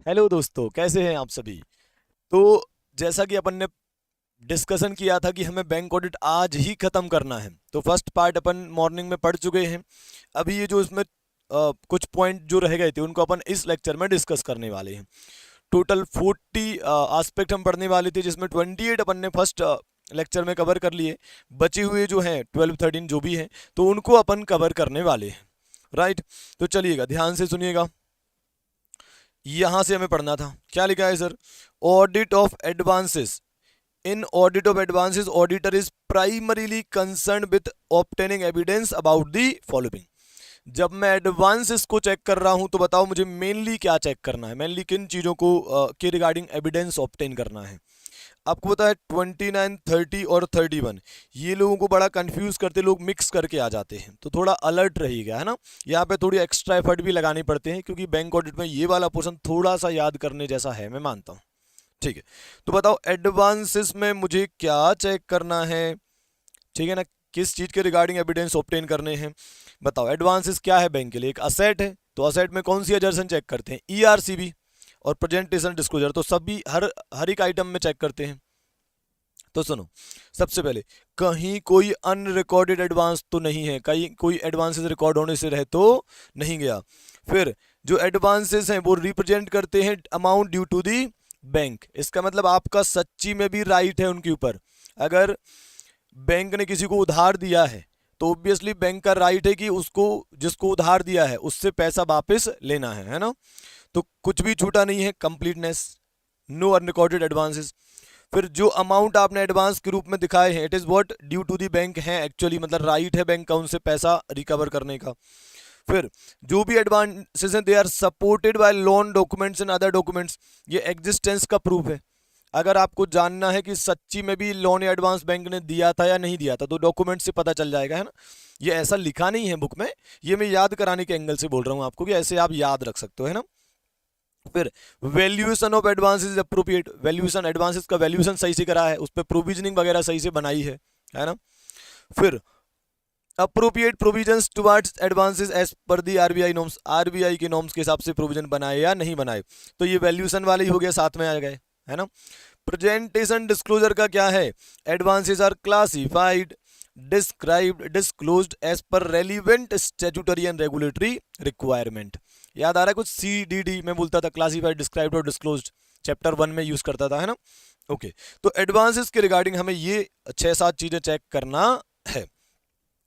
Hello दोस्तों, कैसे हैं आप सभी। तो जैसा कि अपन ने डिस्कशन किया था कि हमें बैंक ऑडिट आज ही खत्म करना है, तो फर्स्ट पार्ट अपन मॉर्निंग में पढ़ चुके हैं। अभी ये जो इसमें कुछ पॉइंट जो रह गए थे उनको अपन इस लेक्चर में डिस्कस करने वाले हैं। टोटल 40 एस्पेक्ट हम पढ़ने वाले थे, जिसमें 28 अपन ने फर्स्ट लेक्चर में कवर कर लिए। बचे हुए जो हैं 12 13 जो भी हैं, तो उनको अपन कवर करने वाले हैं। राइट। तो चलिएगा, ध्यान से सुनिएगा। यहां से हमें पढ़ना था, क्या लिखा है sir. Audit of advances. In audit of advances auditor is primarily concern with obtaining evidence about the following. जब मैं एडवांसेस को चेक कर रहा हूं तो बताओ मुझे मेनली क्या चेक करना है, मेनली किन चीजों को के रिगार्डिंग एविडेंस ऑब्टेन करना है। आपको पता है 29 30 और 31 ये लोगों को बड़ा कंफ्यूज करते, लोग मिक्स करके आ जाते हैं, तो थोड़ा अलर्ट रहिएगा, है ना। यहाँ पे थोड़ी एक्स्ट्रा एफर्ट भी लगाने पड़ते हैं, क्योंकि बैंक ऑडिट में ये वाला पोर्शन थोड़ा सा याद करने जैसा है, मैं मानता हूँ। ठीक है। तो बताओ एडवांसेस में मुझे क्या चेक करना है, ठीक है ना। किस चीज के रिगार्डिंग एविडेंस ऑब्टेन करने हैं। बताओ एडवांसेस क्या है बैंक के लिए, एक असेट है, तो असेट में कौन सी एजर्सन चेक करते हैं, ईआरसीबी और प्रेजेंटेशन डिस्क्लोजर, तो सभी हर एक आइटम में चेक करते हैं। तो सुनो, सबसे पहले कहीं कोई अनरिकॉर्डेड एडवांस तो नहीं है, कहीं कोई एडवांसेस रिकॉर्ड होने से रह तो नहीं गया। फिर जो एडवांसेस हैं वो रिप्रेजेंट करते हैं amount due to the bank. इसका मतलब आपका सच्ची में भी राइट है उनके ऊपर। अगर बैंक ने किसी को उधार दिया है तो ऑब्वियसली बैंक का राइट है कि उसको, जिसको उधार दिया है उससे पैसा वापस लेना है ना। तो कुछ भी छूटा नहीं है, कंप्लीटनेस, नो अनरिकॉर्डेड एडवांसेस। फिर जो अमाउंट आपने एडवांस के रूप में दिखाए हैं, it is what due to the bank है, एक्चुअली मतलब राइट है बैंक का उनसे पैसा रिकवर करने का। फिर जो भी एडवांसेस हैं they are supported by loan documents and other documents, ये एग्जिस्टेंस का प्रूफ है। अगर आपको जानना है कि सच्ची में भी लोन या एडवांस बैंक ने दिया था या नहीं दिया था, तो डॉक्यूमेंट से पता चल जाएगा, है ना। ये ऐसा लिखा नहीं है बुक में, ये मैं याद कराने के एंगल से बोल रहा हूँ आपको कि ऐसे आप याद रख सकते हो, है ना। फिर valuation of advances appropriate, valuation advances का वैल्यूएशन सही से करा है, उस पर प्रोविजनिंग वगैरह सही से बनाई है ना। फिर appropriate provisions towards advances as per the RBI norms, RBI के नॉर्म्स के हिसाब से प्रोविजन बनाए या नहीं बनाए, तो ये वैल्यूएशन वाले ही हो गया, साथ में आ गए, है ना। प्रेजेंटेशन डिस्क्लोजर का क्या है, advances are classified described disclosed as per relevant statutory and regulatory requirement. याद आ रहा है कुछ, CDD में बोलता था, क्लासिफाइड डिस्क्राइब्ड और डिस्क्लोज्ड, चैप्टर 1 में यूज करता था, है ना। ओके। तो एडवांसेस के रिगार्डिंग हमें ये 6-7 चीजें चेक करना है।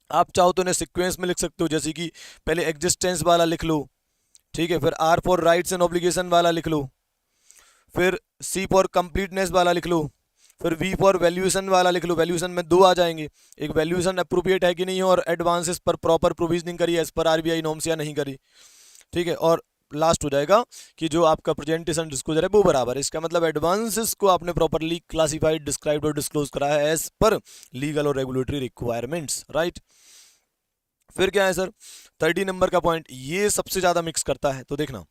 आप चाहो तो इन्हें सीक्वेंस में लिख सकते हो, जैसे कि पहले एग्जिस्टेंस वाला लिख लो, ठीक है, फिर R for rights and obligation वाला लिख लो, फिर C फॉर कंप्लीटनेस वाला लिख लो, फिर V फॉर वैल्यूएशन वाला लिख लो। वैल्यूएशन में दो आ जाएंगे, एक वैल्यूएशन अप्रोप्रिएट है कि नहीं है, और एडवांसेस पर प्रॉपर प्रोविजनिंग करी एज पर आरबीआई नॉर्म्स या नहीं करी, ठीक है। और लास्ट हो जाएगा कि जो आपका प्रेजेंटेशन डिस्क्लोजर है वो बराबर है। इसका मतलब एडवांसेस को आपने प्रॉपरली क्लासिफाइड डिस्क्राइब्ड और डिस्क्लोज करा है एज पर लीगल और रेगुलेटरी रिक्वायरमेंट्स, राइट। फिर क्या है सर, 30 नंबर का पॉइंट, ये सबसे ज्यादा मिक्स करता है, तो देखना।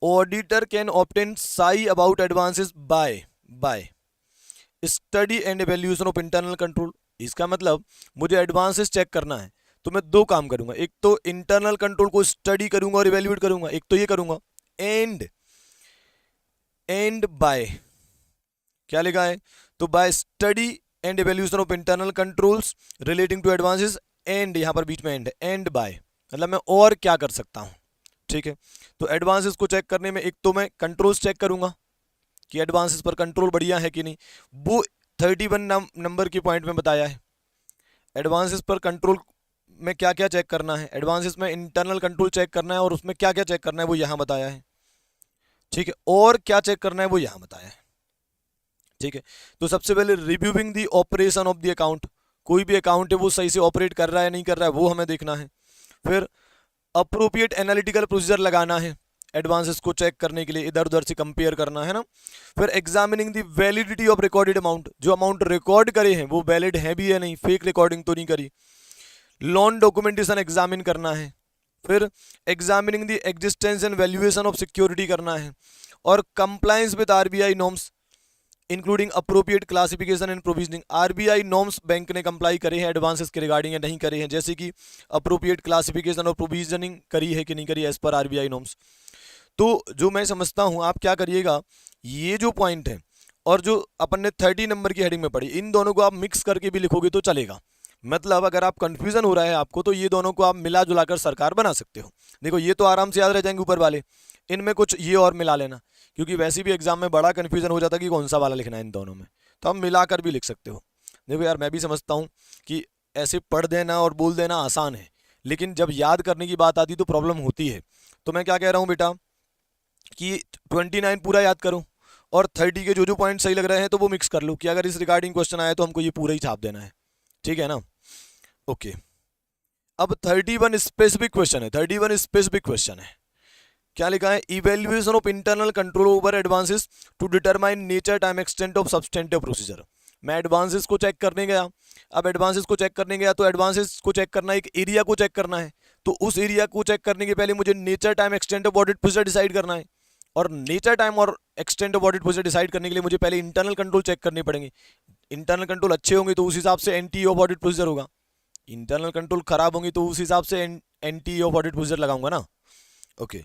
Auditor can obtain Sai about advances bye study and evaluation of internal control. इसका मतलब मुझे एडवांसेस चेक करना है, तो मैं दो काम करूंगा, एक तो इंटरनल कंट्रोल को स्टडी करूंगा और इवेल्युएट करूंगा, एक तो ये करूंगा। एंड बाय, क्या लिखा है, तो by study and evaluation of internal controls relating to advances, and यहां पर बीच में एंड बाय, मतलब मैं और क्या कर सकता हूं, ठीक है। तो एडवांसेस को चेक करने में एक तो मैं कंट्रोल्स चेक करूंगा कि एडवांसेस पर कंट्रोल बढ़िया है कि नहीं, वो 31 नंबर की पॉइंट में बताया है। एडवांसेस पर कंट्रोल में क्या क्या चेक करना है, एडवांसेस में इंटरनल कंट्रोल चेक करना है, और उसमें क्या क्या चेक करना है वो यहां बताया है, ठीक है। और क्या चेक करना है वो यहां बताया है, ठीक है। तो सबसे पहले reviewing the operation of the account, कोई भी अकाउंट है वो सही से ऑपरेट कर रहा है नहीं कर रहा है वो हमें देखना है। फिर अप्रोप्रिएट एनालिटिकल प्रोसीजर लगाना है एडवांसेस को चेक करने के लिए, इधर उधर से कंपेयर करना है ना। फिर examining the validity of recorded amount, जो अमाउंट रिकॉर्ड करे हैं वो वैलिड है भी या नहीं, फेक रिकॉर्डिंग तो नहीं करी। लोन डॉक्यूमेंटेशन एग्जामिन करना है। फिर examining the existence and valuation of security करना है। और compliance with RBI norms including appropriate classification and provisioning, RBI norms bank ने कंप्लाई करे हैं एडवांसेस के रिगार्डिंग या नहीं करे हैं, जैसे कि अप्रोप्रिएट क्लासिफिकेशन और प्रोविजनिंग करी है कि नहीं करी एज पर आरबीआई नॉर्म्स। तो जो मैं समझता हूँ, आप क्या करिएगा, ये जो पॉइंट है और जो अपन ने 30 नंबर की हेडिंग में पढ़ी, इन दोनों को आप मिक्स करके भी लिखोगे तो चलेगा। मतलब अगर आप कंफ्यूजन हो रहा है आपको, तो ये दोनों को आप मिला जुलाकर सरकार बना सकते हो। देखो ये तो आराम से याद रह जाएंगे ऊपर वाले, इनमें कुछ ये और मिला लेना, क्योंकि वैसे भी एग्जाम में बड़ा कंफ्यूजन हो जाता है कि कौन सा वाला लिखना है इन दोनों में, तो आप मिलाकर भी लिख सकते हो। देखो यार, मैं भी समझता हूँ कि ऐसे पढ़ देना और बोल देना आसान है, लेकिन जब याद करने की बात आती तो प्रॉब्लम होती है। तो मैं क्या कह रहा हूँ बेटा कि 29 पूरा याद करो और 30 के जो जो पॉइंट सही लग रहे हैं तो वो मिक्स कर लो, कि अगर इस रिगार्डिंग क्वेश्चन आया तो हमको ये पूरा ही छाप देना है। ठीक है ना? ओके। अब 31 स्पेसिफिक क्वेश्चन है। 31 स्पेसिफिक क्वेश्चन है। क्या लिखा है? Evaluation of internal control over advances to determine nature time extent of substantive procedure. मैं एडवांसेस को चेक करने गया। अब एडवांसेस को चेक करने गया तो एडवांसेस को चेक करना, एक एरिया को चेक करना है, तो उस एरिया को चेक करने के पहले मुझे nature time extent of audit procedure decide करना है। और नेचर टाइम और extent of audit procedure decide करने के लिए मुझे पहले इंटरनल कंट्रोल चेक करने पड़ेंगे। इंटरनल कंट्रोल अच्छे होंगे तो उस हिसाब से एनटी ऑफ ऑडिट प्रोसीजर होगा, इंटरनल कंट्रोल खराब होंगे तो उस हिसाब से एनटी ऑफ ऑडिट प्रोसीजर लगाऊंगा ना। ओके,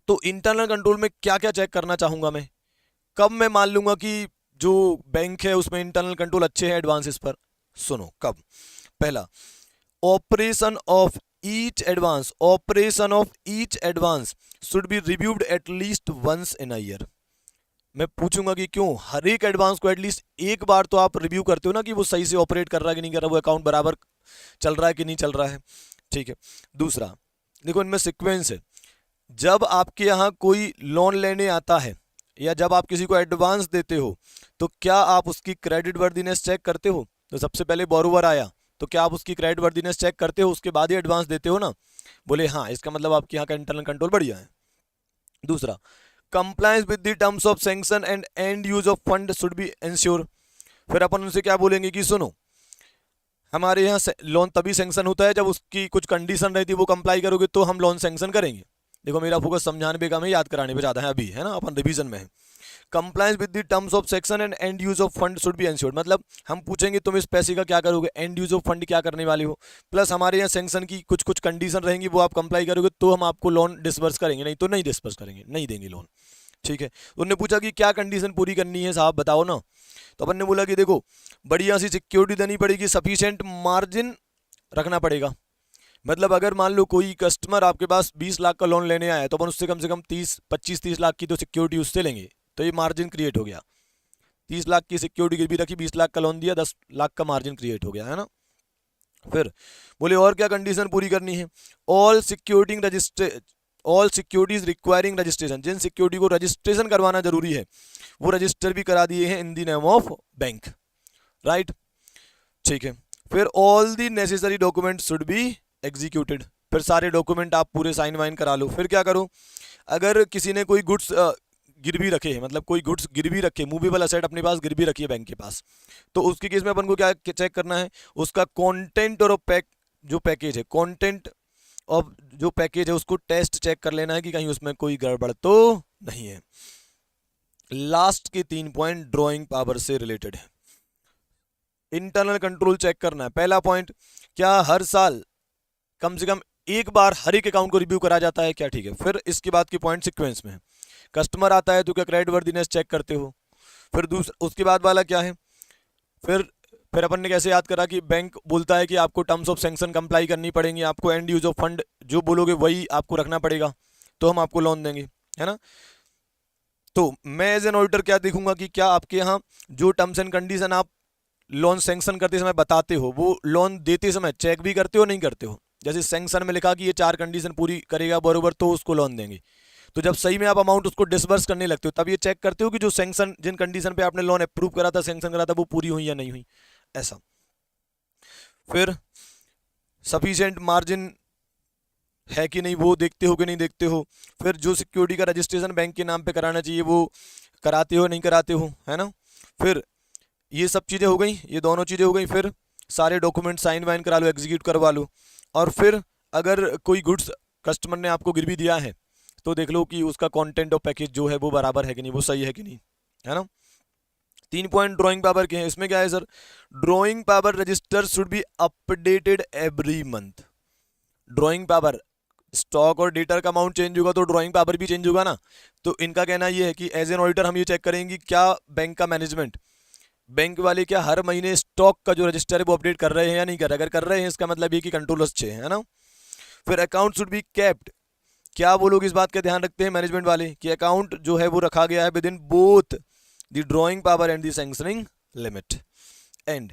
तो इंटरनल कंट्रोल में क्या क्या चेक करना चाहूंगा मैं, कब मैं मान लूंगा कि जो बैंक है उसमें इंटरनल कंट्रोल अच्छे हैं एडवांसेस पर? सुनो कब। पहला, operation of each advance should be reviewed at least once in a year. मैं पूछूंगा कि क्यों हर एक एडवांस को एटलीस्ट एक बार तो आप रिव्यू करते हो ना, कि वो सही से ऑपरेट कर रहा है कि नहीं कर रहा, वो अकाउंट बराबर चल रहा है कि नहीं चल रहा है। ठीक है। दूसरा, देखो इनमें सीक्वेंस है। जब आपके यहाँ कोई लोन लेने आता है या जब आप किसी को एडवांस देते हो तो क्या आप उसकी क्रेडिट वर्दीनेस चेक करते हो? तो सबसे पहले बोरोवर आया तो क्या आप उसकी क्रेडिट वर्दीनेस चेक करते हो, उसके बाद ही एडवांस देते हो ना? बोले हाँ, इसका मतलब आपके यहाँ का इंटरनल कंट्रोल बढ़िया है। दूसरा, compliance with the terms of sanction and and use of fund should be ensure. फिर अपन उनसे क्या बोलेंगे कि सुनो, हमारे यहाँ लोन तभी सैंक्शन होता है जब उसकी कुछ कंडीशन रहती है, वो कंप्लाई करोगे तो हम लोन सैंक्शन करेंगे। देखो मेरा फोकस समझाने पे कम है, याद कराने पे ज़्यादा है अभी, है ना, अपन रिवीजन में है। Compliance with the terms of section and and use of fund should be ensured, मतलब हम पूछेंगे तुम इस पैसे का क्या करोगे, एंड यूज ऑफ फंड क्या करने वाले हो, प्लस हमारे यहाँ सैंक्शन की कुछ कुछ कंडीशन रहेंगी, वो आप कंप्लाई करोगे तो हम आपको लोन डिसबर्स करेंगे, नहीं तो नहीं डिसबर्स करेंगे, नहीं देंगे लोन। ठीक है। उन्होंने पूछा कि क्या कंडीशन पूरी करनी है साहब बताओ ना, तो अपन ने बोला कि देखो बढ़िया सी सिक्योरिटी देनी पड़ेगी, सफिशिएंट मार्जिन रखना पड़ेगा। मतलब अगर मान लो कोई कस्टमर आपके पास 20 लाख का लोन लेने आया है तो अपन उससे कम से कम 25-30 लाख की तो सिक्योरिटी उससे लेंगे, तो ये मार्जिन क्रिएट हो गया। 30 लाख की सिक्योरिटी भी रखी, 20 लाख का लोन दिया, 10 लाख का मार्जिन क्रिएट हो गया, है ना। फिर बोले और क्या कंडीशन पूरी करनी है? ऑल सिक्योरिटीज रिक्वायरिंग रजिस्ट्रेशन, जिन सिक्योरिटी को रजिस्ट्रेशन करवाना जरूरी है वो रजिस्टर भी करा दिए हैं in the name of bank, right. ठीक है। फिर all the necessary document should be executed, फिर सारे डॉक्यूमेंट आप पूरे साइन वाइन करा लो। फिर क्या करो, अगर किसी ने कोई गुड्स गिरवी रखे हैं, मतलब कोई गुड्स गिरवी रखे, मूवेबल असेट अपने पास गिरवी रखी है बैंक के पास, तो उसके केस में अपन को क्या चेक करना है? उसका कंटेंट और जो पैकेज है, कंटेंट और जो पैकेज है उसको टेस्ट चेक कर लेना है कि कहीं उसमें कोई गड़बड़ तो नहीं है। लास्ट के 3 पॉइंट ड्राइंग पावर से रिलेटेड है। इंटरनल कंट्रोल चेक करना है। पहला पॉइंट, क्या हर साल कम से कम एक बार हर एक अकाउंट को रिव्यू करा जाता है क्या? ठीक है। फिर इसके बाद के पॉइंट सीक्वेंस में है। कस्टमर आता है तो क्या क्रेडिट वर्दीनेस चेक करते हो? फिर दूसरा उसके बाद वाला क्या है? फिर अपन ने कैसे याद करा कि बैंक बोलता है कि आपको टर्म्स ऑफ सैंक्शन कंप्लाई करनी पड़ेंगी, आपको एंड यूज ऑफ फंड जो बोलोगे वही आपको रखना पड़ेगा, तो हम आपको लोन देंगे, है ना। तो मैं एज एन ऑडिटर क्या देखूंगा कि क्या आपके यहाँ जो टर्म्स एंड कंडीशन आप लोन सैंक्शन करते समय बताते हो वो लोन देते समय चेक भी करते हो नहीं करते हो? जैसे सैंक्शन में लिखा कि ये 4 कंडीशन पूरी करेगा बरोबर तो उसको लोन देंगे, तो जब सही में आप अमाउंट उसको डिसबर्स करने लगते हो तब ये चेक करते हो कि जो सैंक्शन जिन कंडीशन पे आपने लोन अप्रूव करा था, सैंक्शन करा था, वो पूरी हुई या नहीं हुई, ऐसा। फिर सफिशिएंट मार्जिन है कि नहीं वो देखते हो कि नहीं देखते हो। फिर जो सिक्योरिटी का रजिस्ट्रेशन बैंक के नाम पे कराना चाहिए वो कराते हो नहीं कराते हो, है ना। फिर ये सब चीज़ें हो गई, ये दोनों चीज़ें हो गई। फिर सारे डॉक्यूमेंट साइन वाइन करा लो, एग्जीक्यूट करवा लो। और फिर अगर कोई गुड्स कस्टमर ने आपको गिरवी दिया है तो देख लो कि उसका कंटेंट और पैकेज जो है वो बराबर है कि नहीं, वो सही है कि नहीं, है ना। 3 पॉइंट ड्राइंग पावर के हैं। इसमें क्या है sir? Drawing power register should be updated every month. Drawing power stock और डेटर का अमाउंट चेंज होगा तो ड्राइंग पावर भी चेंज होगा ना। तो इनका कहना ये है कि एज एन ऑडिटर हम ये चेक करेंगे क्या बैंक का मैनेजमेंट, बैंक वाले क्या हर महीने स्टॉक का जो रजिस्टर है वो अपडेट कर रहे हैं या नहीं कर रहे। अगर कर रहे हैं इसका मतलब ये कि कंट्रोल अच्छे हैं, है ना। फिर अकाउंट शुड बी केप्ट, क्या वो लोग इस बात का ध्यान रखते हैं मैनेजमेंट वाले कि अकाउंट जो है वो रखा गया है with in both the drawing power and the sanctioning limit. And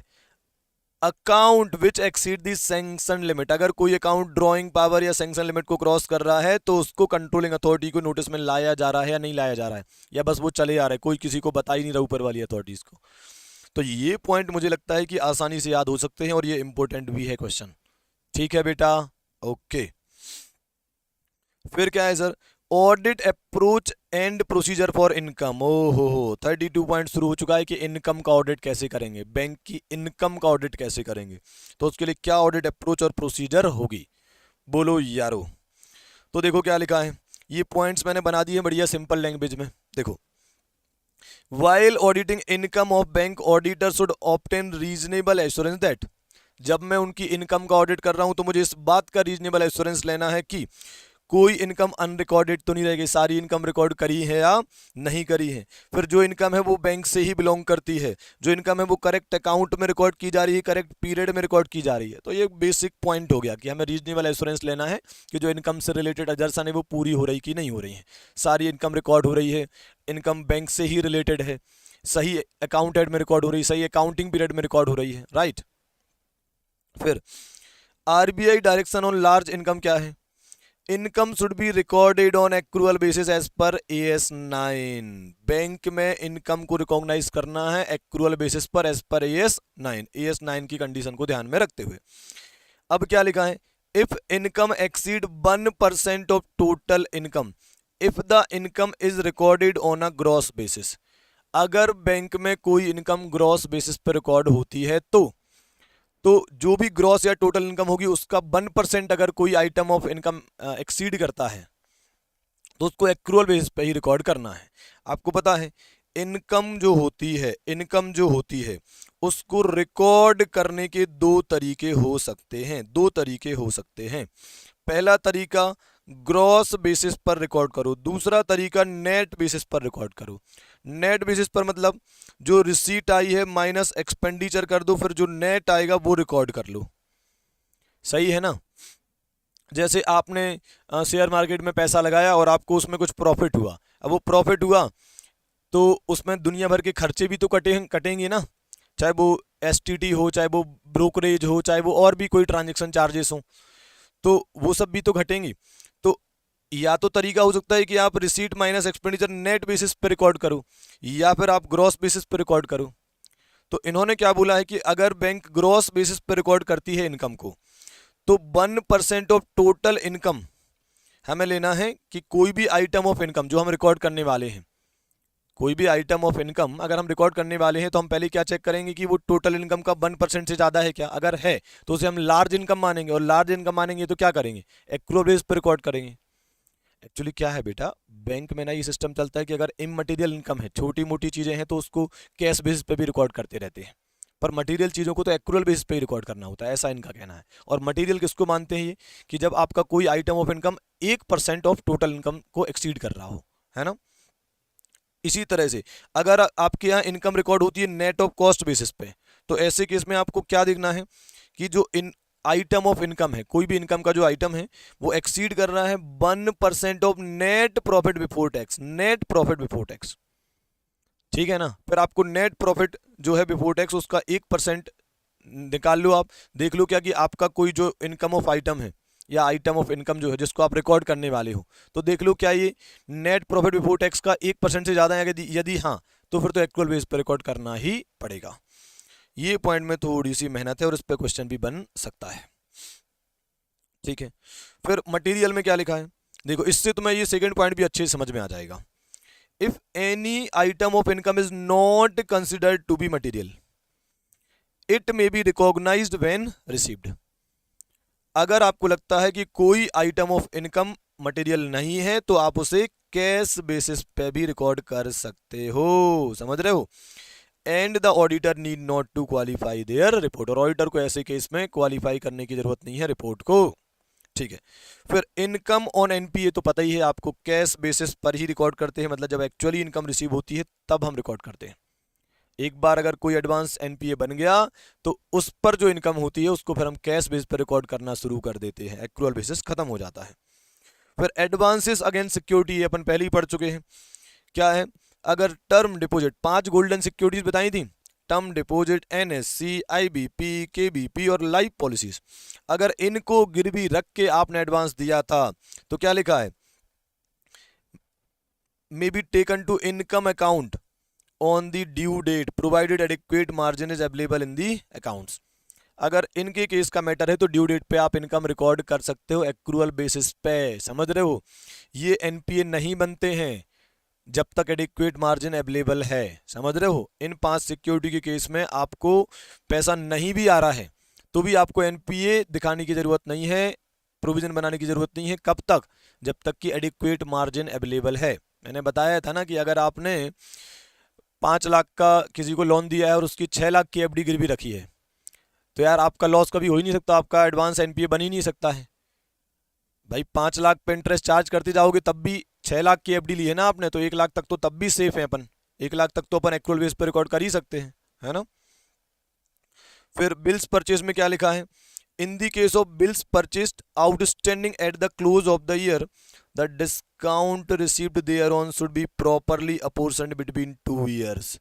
account which exceed the sanction limit, अगर कोई अकाउंट ड्रॉइंग पावर या सैंक्शन लिमिट को क्रॉस कर रहा है तो उसको कंट्रोलिंग अथॉरिटी को नोटिस में लाया जा रहा है या नहीं लाया जा रहा है, या बस वो चले आ रहा है, कोई किसी को बता ही नहीं रहा ऊपर वाली अथॉरिटीज को। तो ये पॉइंट मुझे लगता है कि आसानी से याद हो सकते हैं और ये इंपॉर्टेंट भी है क्वेश्चन। ठीक है बेटा, ओके। फिर क्या है sir, audit approach and procedure for income. ओ हो 32 पॉइंट शुरू हो चुका है कि इनकम का ऑडिट कैसे करेंगे, बैंक की इनकम का ऑडिट कैसे करेंगे, तो उसके लिए क्या ऑडिट अप्रोच और प्रोसीजर होगी, बोलो यारो। तो देखो क्या लिखा है, ये पॉइंट्स मैंने बना दिए बढ़िया सिंपल लैंग्वेज में। देखो, while auditing income of bank auditor should obtain reasonable assurance that, जब मैं उनकी इनकम का ऑडिट कर रहा हूं तो मुझे इस बात का रीजनेबल एश्योरेंस लेना है कि कोई इनकम अनरिकॉर्डेड तो नहीं रहेगी, सारी इनकम रिकॉर्ड करी है या नहीं करी है। फिर जो इनकम है वो बैंक से ही बिलोंग करती है, जो इनकम है वो करेक्ट अकाउंट में रिकॉर्ड की जा रही है, करेक्ट पीरियड में रिकॉर्ड की जा रही है। तो ये बेसिक पॉइंट हो गया कि हमें रीजनेबल एश्योरेंस लेना है कि जो इनकम से रिलेटेड अजर्सन है वो पूरी हो रही कि नहीं हो रही है, सारी इनकम रिकॉर्ड हो रही है, इनकम बैंक से ही रिलेटेड है, सही अकाउंटेड में रिकॉर्ड हो रही है, सही अकाउंटिंग पीरियड में रिकॉर्ड हो रही है, राइट। फिर RBI direction on large income क्या है, income should be recorded on accrual basis as per AS9, bank में इनकम को रिकॉग्नाइज करना है एक्रूअल बेसिस पर एज पर AS9 की कंडीशन को ध्यान में रखते हुए। अब क्या लिखा है, if income exceed 1% of total income if the income is recorded on a gross basis, अगर बैंक में कोई इनकम ग्रॉस बेसिस पर रिकॉर्ड होती है तो जो भी ग्रॉस या टोटल इनकम होगी उसका 1% अगर कोई आइटम ऑफ इनकम एक्सीड करता है तो उसको एक्रूअल बेसिस पे ही रिकॉर्ड करना है। आपको पता है इनकम जो होती है उसको रिकॉर्ड करने के दो तरीके हो सकते हैं। पहला तरीका ग्रॉस बेसिस पर रिकॉर्ड करो, दूसरा तरीका नेट बेसिस पर रिकॉर्ड करो। नेट बेसिस पर मतलब जो रिसीट आई है माइनस एक्सपेंडिचर कर दो, फिर जो नेट आएगा वो रिकॉर्ड कर लो, सही है ना। जैसे आपने शेयर मार्केट में पैसा लगाया और आपको उसमें कुछ प्रॉफिट हुआ, अब वो प्रॉफिट हुआ तो उसमें दुनिया भर के खर्चे भी तो कटेंगे ना, चाहे वो STT हो, चाहे वो ब्रोकरेज हो, चाहे वो और भी कोई ट्रांजेक्शन चार्जेस हो, तो वो सब भी तो घटेंगी। तो या तो तरीका हो सकता है कि आप receipt minus expenditure net basis पे रिकॉर्ड करो, या फिर आप ग्रॉस बेसिस पे रिकॉर्ड करो। तो इन्होंने क्या बोला है कि अगर बैंक ग्रॉस बेसिस पे रिकॉर्ड करती है इनकम को तो 1% ऑफ टोटल इनकम हमें लेना है कि कोई भी आइटम ऑफ इनकम जो हम रिकॉर्ड करने वाले हैं, कोई भी आइटम ऑफ इनकम अगर हम रिकॉर्ड करने वाले हैं तो हम पहले क्या चेक करेंगे कि वो टोटल इनकम का 1% से ज़्यादा है क्या, अगर है तो उसे हम लार्ज इनकम मानेंगे, और लार्ज इनकम मानेंगे तो क्या करेंगे, एक्रूअल बेसिस पर रिकॉर्ड करेंगे। एक्चुअली क्या है बेटा, बैंक में ना ये सिस्टम चलता है कि अगर इममटीरियल इनकम है, छोटी मोटी चीज़ें हैं, तो उसको कैश बेसिस पे भी रिकॉर्ड करते रहते हैं, पर मटेरियल चीज़ों को तो एक्रूअल बेसिस पे ही रिकॉर्ड करना होता है, ऐसा इनका कहना है। और मटेरियल किसको मानते हैं ये, कि जब आपका कोई item of income 1% of total income को एक्सीड कर रहा हो, है ना। इसी तरह से अगर आपके यहाँ इनकम रिकॉर्ड होती है नेट ऑफ कॉस्ट बेसिस पे, तो ऐसे केस में आपको क्या देखना है कि जो इन आइटम ऑफ इनकम है, कोई भी इनकम का जो आइटम है वो एक्सीड कर रहा है 1% of net profit before tax, ठीक है ना। फिर आपको नेट प्रॉफिट जो है बिफोर टैक्स उसका 1% निकाल लो, आप देख लो क्या कि आपका कोई जो इनकम ऑफ आइटम है या आइटम ऑफ इनकम जो है जिसको आप रिकॉर्ड करने वाले हो, तो देख लो क्या ये नेट प्रॉफिट बिफोर टैक्स का 1% से ज़्यादा है, यदि हाँ तो फिर तो एक्चुअल बेस पर रिकॉर्ड करना ही पड़ेगा। ये पॉइंट में थोड़ी सी मेहनत है और इस पर क्वेश्चन भी बन सकता है, ठीक है। फिर मटेरियल में क्या लिखा है, देखो इससे तुम्हें ये सेकंड पॉइंट भी अच्छे से समझ में आ जाएगा। If any item of income is not considered to be material it may be recognised when received, अगर आपको लगता है कि कोई आइटम ऑफ इनकम मटेरियल नहीं है तो आप उसे कैश बेसिस पे भी रिकॉर्ड कर सकते हो, समझ रहे हो। And the auditor need not to qualify their report, और ऑडिटर को ऐसे केस में क्वालिफाई करने की जरूरत नहीं है रिपोर्ट को, ठीक है। फिर इनकम ऑन एनपीए तो पता ही है आपको, कैश बेसिस पर ही रिकॉर्ड करते हैं, मतलब जब एक्चुअली इनकम रिसीव होती है तब हम रिकॉर्ड करते हैं। एक बार अगर कोई एडवांस एनपीए बन गया तो उस पर जो इनकम होती है उसको फिर हम कैश बेस पर रिकॉर्ड करना शुरू कर देते हैं, एक्रूअल बेसिस खत्म हो जाता है। फिर एडवांसेस अगेंस्ट सिक्योरिटी अपन पहले ही पढ़ चुके हैं, क्या है, अगर टर्म डिपॉजिट 5 गोल्डन सिक्योरिटीज बताई थी, term deposit, NSC, IBP, KBP और लाइफ पॉलिसीज, अगर इनको गिरवी रख के आपने एडवांस दिया था तो क्या लिखा है, may be taken to income account on the due date provided adequate margin is available in the accounts. अगर इनके केस का मैटर है तो ड्यू डेट पे आप इनकम रिकॉर्ड कर सकते हो एक्रूअल बेसिस पे, समझ रहे हो। ये एनपीए नहीं बनते हैं जब तक एडिक्वेट मार्जिन अवेलेबल है, समझ रहे हो। इन 5 सिक्योरिटी के केस में आपको पैसा नहीं भी आ रहा है तो भी आपको एनपीए दिखाने की जरूरत नहीं है, प्रोविजन बनाने की जरूरत नहीं है। कब तक, जब तक कि एडिक्वेट मार्जिन अवेलेबल है। मैंने बताया था ना कि अगर आपने 5 लाख का किसी को लोन दिया है और उसकी 6 लाख की एफडी गिरवी रखी है तो यार आपका लॉस कभी हो ही नहीं सकता, आपका एडवांस एनपीए बन ही नहीं सकता है भाई। 5 लाख पे इंटरेस्ट चार्ज करते जाओगे तब भी 6 लाख की एफडी ली है ना आपने, तो 1 लाख तक तो तब भी सेफ है अपन, 1 लाख तक तो अपन एक्रूअल बेस पर रिकॉर्ड कर ही सकते हैं, है ना। फिर बिल्स परचेज में क्या लिखा है, in the case of bills purchased outstanding at the close of the year the discount received thereon should be properly apportioned between 2 years.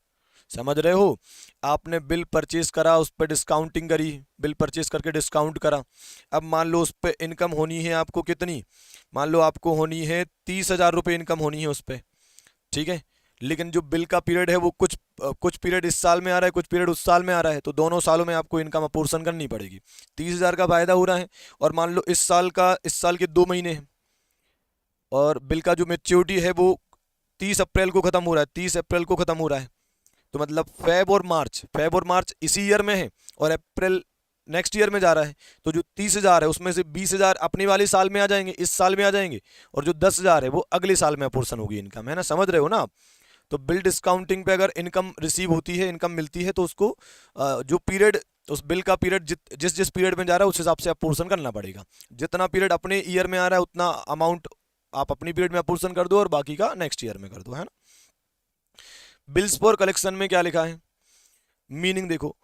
समझ रहे हो, आपने बिल परचेज करा, उस पर डिस्काउंटिंग करी, बिल परचेज करके डिस्काउंट करा। अब मान लो उस पर इनकम होनी है आपको कितनी, मान लो आपको होनी है 30,000 रुपये इनकम होनी है उस पर, ठीक है। लेकिन जो बिल का पीरियड है वो कुछ पीरियड इस साल में आ रहा है, कुछ पीरियड उस साल में आ रहा है, तो दोनों सालों में आपको इनकम अपोर्शन करनी पड़ेगी। 30,000 का फायदा हो रहा है और मान लो इस साल के 2 महीने हैं और बिल का जो मेच्योरिटी है वो 30 अप्रैल को खत्म हो रहा है, 30 अप्रैल को खत्म हो रहा है, तो मतलब फेब और मार्च इसी ईयर में है और अप्रैल नेक्स्ट ईयर में जा रहा है। तो जो 30,000 है उसमें से 20,000 अपने वाले साल में आ जाएंगे, इस साल में आ जाएंगे, और जो 10,000 है वो अगले साल में अपोर्शन होगी इनकम, है ना, समझ रहे हो ना आप। तो बिल डिस्काउंटिंग पे अगर इनकम रिसीव होती है, इनकम मिलती है, तो उसको जो पीरियड, उस बिल का पीरियड जिस पीरियड में जा रहा है उस हिसाब से अपोर्शन करना पड़ेगा। जितना पीरियड अपने ईयर में आ रहा है उतना अमाउंट आप अपनी पीरियड में अपोर्शन कर दो और बाकी का नेक्स्ट ईयर में कर दो, है ना। बिल्स फॉर कलेक्शन में क्या लिखा है, मीनिंग देखो,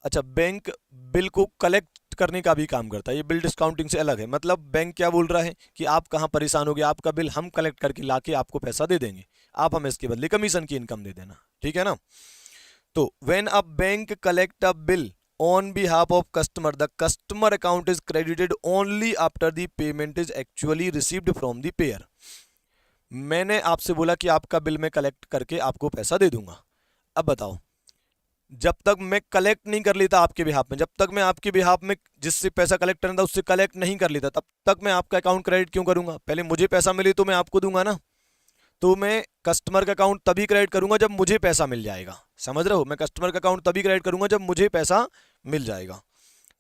अच्छा बैंक बिल को कलेक्ट करने का भी काम करता है, ये बिल डिस्काउंटिंग से अलग है। मतलब बैंक क्या बोल रहा है कि आप कहाँ परेशान हो गए, आपका बिल हम कलेक्ट करके लाके आपको पैसा दे देंगे, आप हमें इसके बदले कमीशन की इनकम दे देना, ठीक है ना। तो when a bank collect a bill on behalf of customer the customer account is credited only after the payment is actually received from the pair. मैंने आपसे बोला कि आपका बिल मैं कलेक्ट करके आपको पैसा दे दूंगा। अब बताओ, जब तक मैं कलेक्ट नहीं कर लेता आपके बिहाफ में, जब तक मैं आपके बिहाफ में जिससे पैसा कलेक्ट करना था उससे कलेक्ट नहीं कर लेता, तब तक मैं आपका अकाउंट क्रेडिट क्यों करूंगा। पहले मुझे पैसा मिले तो मैं आपको दूंगा ना। तो मैं कस्टमर का अकाउंट तभी क्रेडिट करूंगा जब मुझे पैसा मिल जाएगा, समझ रहे हो। मैं कस्टमर का अकाउंट तभी क्रेडिट करूंगा जब मुझे पैसा मिल जाएगा,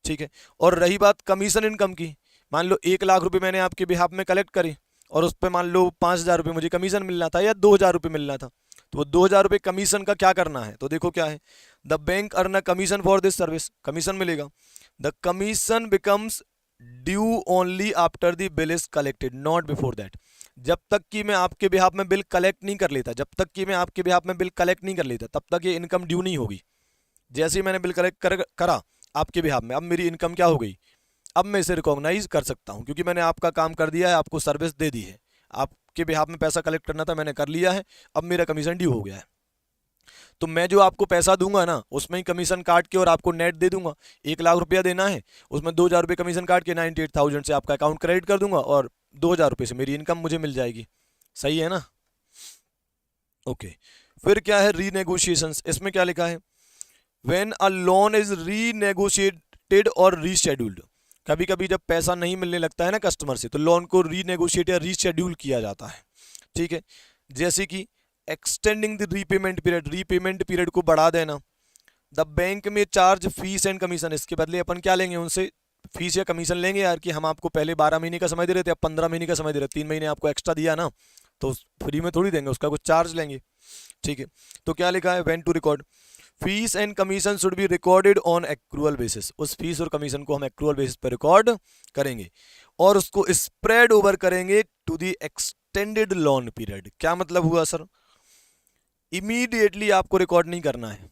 ठीक है। और रही बात कमीशन इनकम की, मान लो 1 लाख रुपए मैंने आपके बिहाफ में कलेक्ट करे और उस पर मान लो 5,000 रुपये मुझे कमीशन मिलना था या 2,000 रुपये मिलना था, तो वो 2,000 रुपये कमीशन का क्या करना है, तो देखो क्या है, the bank earn a commission for this service, commission मिलेगा। The commission becomes due only after the bill is collected not before that. जब तक कि मैं आपके बिहाफ में बिल कलेक्ट नहीं कर लेता, जब तक कि मैं आपके बिहाफ में बिल कलेक्ट नहीं कर लेता तब तक ये इनकम ड्यू नहीं होगी। जैसे ही मैंने बिल कलेक्ट करा आपके बिहाफ में, अब मेरी इनकम क्या हो गई, अब मैं इसे रिकॉग्नाइज कर सकता हूं क्योंकि मैंने आपका काम कर दिया है, आपको सर्विस दे दी है। आपके बिहाफ में पैसा कलेक्ट करना था, मैंने कर लिया है, अब मेरा कमीशन ड्यू हो गया है। तो मैं जो आपको पैसा दूंगा ना उसमें ही कमीशन काट के और आपको नेट दे दूंगा। 1 लाख रुपया देना है, उसमें 2,000 रुपये कमीशन काट के 98,000 से आपका अकाउंट क्रेडिट कर दूंगा और 2,000 रुपये से मेरी इनकम मुझे मिल जाएगी। सही है ना, ओके। फिर क्या है रीनेगोशिएशंस, इसमें क्या लिखा है, व्हेन अ लोन इज रीनेगोशिएटेड और रीशेड्यूल्ड। कभी कभी जब पैसा नहीं मिलने लगता है ना कस्टमर से तो लोन को रीनेगोशिएट या रीशेड्यूल किया जाता है, ठीक है। जैसे कि extending the repayment period, repayment period को बढ़ा देना। द बैंक में चार्ज फीस एंड कमीशन, इसके बदले अपन क्या लेंगे उनसे, फीस या कमीशन लेंगे यार कि हम आपको पहले 12 महीने का समय दे रहे थे, अब 15 महीने का समय दे रहे हैं, 3 महीने आपको एक्स्ट्रा दिया ना, तो फ्री में थोड़ी देंगे, उसका कुछ चार्ज लेंगे, ठीक है। तो क्या लिखा है, when to record fees and commission should be recorded on accrual basis, उस फीस और कमीशन को हम एक्रूअल बेसिस पर रिकॉर्ड करेंगे। और उसको स्प्रेड ओवर करेंगे to the extended loan period. क्या मतलब हुआ सर? इमीडिएटली आपको रिकॉर्ड नहीं करना है,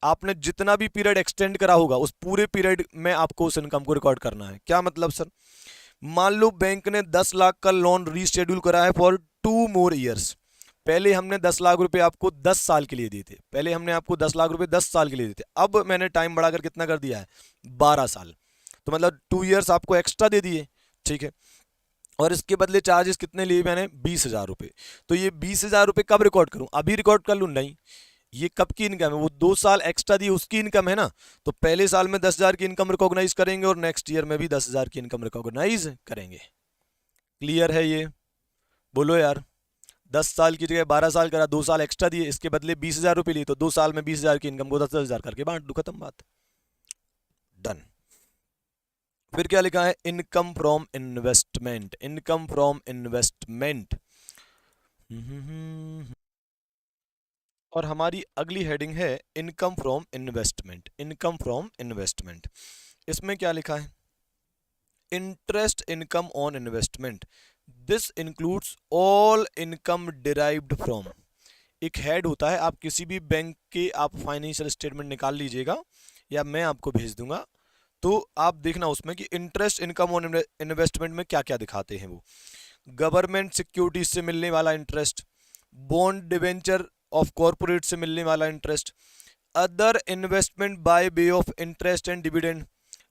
आपने जितना भी पीरियड एक्सटेंड करा होगा उस पूरे पीरियड में आपको उस इनकम को रिकॉर्ड करना है। क्या मतलब सर? मान लो बैंक ने 10 लाख का लोन रीशेड्यूल करा है फॉर 2 more years। पहले हमने 10 लाख रुपए आपको 10 साल के लिए दिए थे, पहले हमने आपको 10 लाख रुपए 10 साल के लिए दिए थे, अब मैंने टाइम बढ़ाकर कितना कर दिया है? 12 साल। तो मतलब 2 years आपको एक्स्ट्रा दे दिए, ठीक है। और इसके बदले चार्जेस कितने लिए मैंने? 20,000 रुपये। तो ये 20,000 रुपये कब रिकॉर्ड करूं? अभी रिकॉर्ड कर लूं? नहीं, ये कब की इनकम है? वो 2 साल एक्स्ट्रा दी उसकी इनकम है ना। तो पहले साल में 10,000 की इनकम रिकॉग्नाइज करेंगे और नेक्स्ट ईयर में भी 10,000 की इनकम रिकॉग्नाइज करेंगे। क्लियर है ये? बोलो यार। 10 साल की जगह 12 साल करा, 2 साल एक्स्ट्रा दिए, इसके बदले 20,000 रुपये लिए, तो 2 साल में 20,000 की इनकम को 10,000 करके बांट दो, खत्म बात, डन। फिर क्या लिखा है? Income from investment. Income from investment. और हमारी अगली हेडिंग है income from investment. Income from investment, इसमें क्या लिखा है? Interest income on investment, this includes all income derived from. एक हेड होता है, आप किसी भी बैंक के आप फाइनेंशियल स्टेटमेंट निकाल लीजिएगा या मैं आपको भेज दूंगा, तो आप देखना उसमें कि इंटरेस्ट इनकम ऑन इन्वेस्टमेंट में क्या क्या दिखाते हैं वो। गवर्नमेंट सिक्योरिटीज से मिलने वाला interest, bond debenture of corporate से मिलने वाला interest, other investment by way of interest and dividend.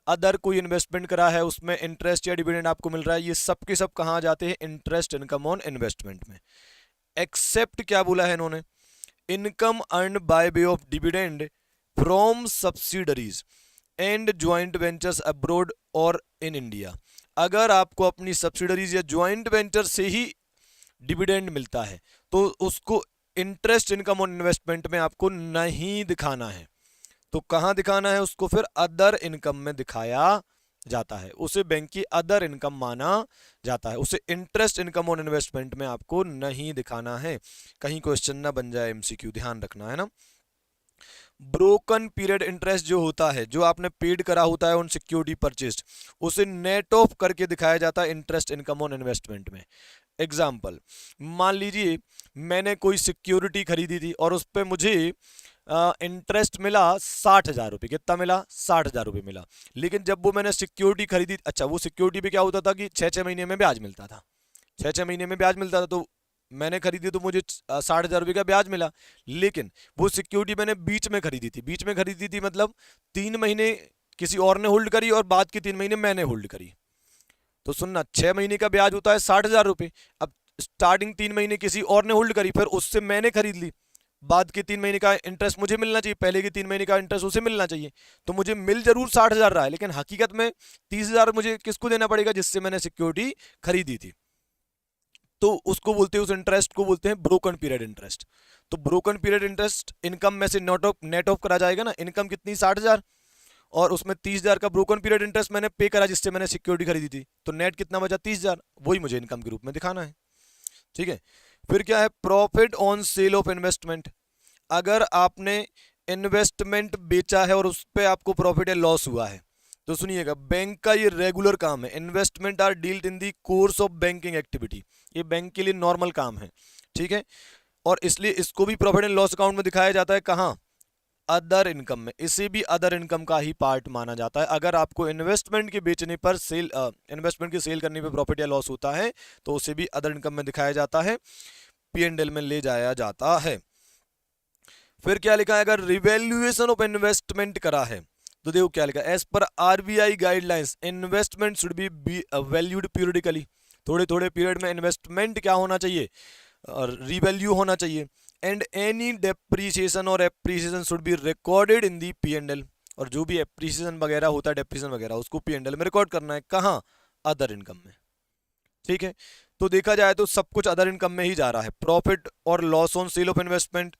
Other कोई इन्वेस्टमेंट करा है उसमें इंटरेस्ट या डिविडेंड आपको मिल रहा है, ये सब के सब कहाँ जाते हैं? इंटरेस्ट इनकम ऑन इन्वेस्टमेंट में। एक्सेप्ट क्या बोला है इन्होंने? Income earn by way of dividend from subsidiaries and joint ventures abroad और इन इंडिया। अगर आपको अपनी सब्सिडरीज या ज्वाइंट वेंचर से ही डिविडेंड मिलता है तो उसको इंटरेस्ट इनकम ऑन इन्वेस्टमेंट में आपको नहीं दिखाना है। तो कहां दिखाना है उसको? फिर अदर इनकम में दिखाया जाता है, उसे बैंक की अदर इनकम माना जाता है, उसे इंटरेस्ट इनकम ऑन इन्वेस्टमेंट में आपको नहीं दिखाना है। कहीं क्वेश्चन ना बन जाए एमसीक्यू, ध्यान रखना है ना। ब्रोकन पीरियड इंटरेस्ट जो होता है, जो आपने पेड करा होता है ऑन सिक्योरिटी परचेस्ड, उसे नेट ऑफ करके दिखाया जाता है इंटरेस्ट इनकम ऑन इन्वेस्टमेंट में। एग्जाम्पल, मान लीजिए मैंने कोई सिक्योरिटी खरीदी थी और उस पर मुझे इंटरेस्ट मिला 60,000 रुपये। कितना मिला? 60,000 रुपये मिला। लेकिन जब वो मैंने सिक्योरिटी खरीदी, अच्छा वो सिक्योरिटी पे क्या होता था कि 6-6 महीने में ब्याज मिलता था, 6-6 महीने में ब्याज मिलता था, तो मैंने खरीदी तो मुझे 60,000 रुपये का ब्याज मिला। लेकिन वो सिक्योरिटी मैंने बीच में खरीदी थी, बीच में खरीदी थी मतलब 3 महीने किसी और ने होल्ड करी और बाद के 3 महीने मैंने होल्ड करी। तो सुनना, 6 महीने का ब्याज होता है 60,000 रुपये। अब स्टार्टिंग 3 महीने किसी और ने होल्ड करी, फिर उससे मैंने खरीद ली, बाद के 3 महीने का इंटरेस्ट मुझे मिलना चाहिए, पहले के 3 महीने का इंटरेस्ट उसे मिलना चाहिए। तो मुझे मिल जरूर 60,000 रहा है, लेकिन हकीकत में 30,000 मुझे किसको देना पड़ेगा? जिससे मैंने सिक्योरिटी खरीदी थी। तो उसको बोलते हैं, उस इंटरेस्ट को बोलते हैं ब्रोकन पीरियड इंटरेस्ट। तो ब्रोकन पीरियड इंटरेस्ट इनकम में से नेट ऑफ करा जाएगा ना। इनकम कितनी? 60,000, और उसमें 30,000 का ब्रोकन पीरियड इंटरेस्ट मैंने पे करा जिससे मैंने सिक्योरिटी खरीदी थी, तो नेट कितना बचा? 30,000। वही मुझे इनकम के रूप में दिखाना है, ठीक है। फिर क्या है? Profit on sale of investment. अगर आपने इन्वेस्टमेंट बेचा है और उस पर आपको प्रॉफिट या लॉस हुआ है, तो सुनिएगा, बैंक का ये रेगुलर काम है। Investment are dealt in the course of banking activity, ये बैंक के लिए नॉर्मल काम है, ठीक है। और इसलिए इसको भी प्रॉफिट एंड लॉस अकाउंट में दिखाया जाता है। कहाँ? अदर इनकम में। इसे भी अदर इनकम का ही पार्ट माना जाता है। अगर आपको इन्वेस्टमेंट के बेचने पर सेल इन्वेस्टमेंट की सेल करने पर प्रॉफिट या लॉस होता है तो उसे भी अदर इनकम में दिखाया जाता है, P&L में ले जाया जाता है। फिर क्या लिखा है? अगर रिवैल्यूएशन ऑफ इन्वेस्टमेंट करा है तो देखो क्या लिखा है, as per RBI guidelines investment should be valued periodically. थोड़े थोड़े पीरियड में इन्वेस्टमेंट क्या होना चाहिए? रिवैल्यू होना चाहिए। एंड एनी डेप्रीसिएशन और appreciation should be recorded in the P&L। और जो भी एप्रीसिएशन वगैरह होता है, डेप्रीसिएशन वगैरह, उसको P&L में रिकॉर्ड करना है। कहाँ? अदर इनकम में, ठीक है। तो देखा जाए तो सब कुछ अदर इनकम में ही जा रहा है। प्रॉफिट और loss on sale of investment,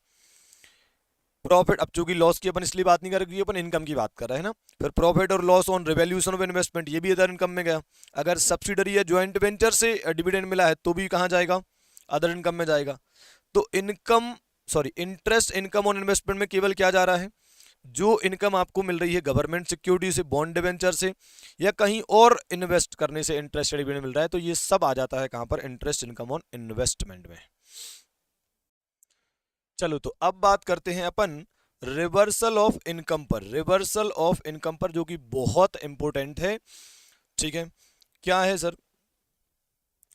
profit, अब चूंकि लॉस की अपन इसलिए बात नहीं कर रहे, अपन इनकम की बात कर रहे हैं ना। फिर प्रॉफिट और loss on revaluation of investment, ये भी अदर इनकम में गया। अगर सब्सिडरी या ज्वाइंट वेंचर से डिविडेंड मिला है तो भी कहाँ जाएगा? अदर इनकम में जाएगा। तो इंटरेस्ट इनकम ऑन इन्वेस्टमेंट में केवल क्या जा रहा है? जो इनकम आपको मिल रही है गवर्नमेंट सिक्योरिटी से, बॉन्ड डिवेंचर से, या कहीं और इन्वेस्ट करने से इंटरेस्ट रेट मिल रहा है, तो ये सब आ जाता है कहां पर, इंटरेस्ट इनकम ऑन इन्वेस्टमेंट में। चलो तो अब बात करते हैं अपन रिवर्सल ऑफ इनकम पर, रिवर्सल ऑफ इनकम पर, जो कि बहुत इंपॉर्टेंट है। ठीक है, क्या है sir?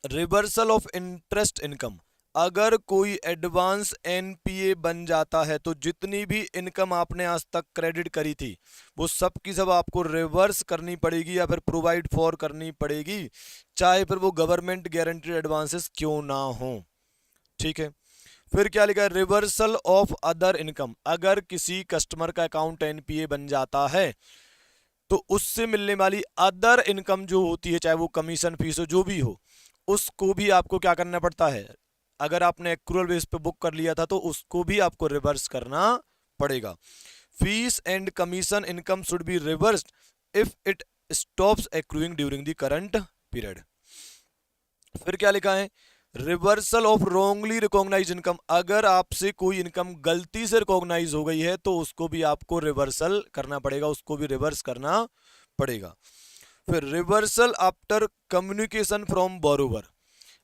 Reversal of interest income. अगर कोई एडवांस एनपीए बन जाता है तो जितनी भी इनकम आपने आज तक क्रेडिट करी थी वो सब की सब आपको रिवर्स करनी पड़ेगी या फिर प्रोवाइड फॉर करनी पड़ेगी, चाहे फिर वो गवर्नमेंट गारंटीड एडवांसेस क्यों ना हो। ठीक है, फिर क्या लिखा है? Reversal of other income. अगर किसी कस्टमर का अकाउंट एनपीए बन जाता है तो उससे मिलने वाली अदर इनकम जो होती है, चाहे वो कमीशन फीस हो, जो भी हो, उसको भी आपको क्या करना पड़ता है? अगर आपने एक्रूअल बेस पे बुक कर लिया था तो उसको भी आपको रिवर्स करना पड़ेगा। Fees and commission income should be reversed if it stops accruing during the current period. फिर क्या लिखा है? Reversal of wrongly recognise income. अगर आपसे कोई इनकम गलती से रिकॉग्नाइज हो गई है तो उसको भी आपको रिवर्सल करना पड़ेगा, उसको भी रिवर्स करना पड़ेगा। फिर reversal after communication from borrower.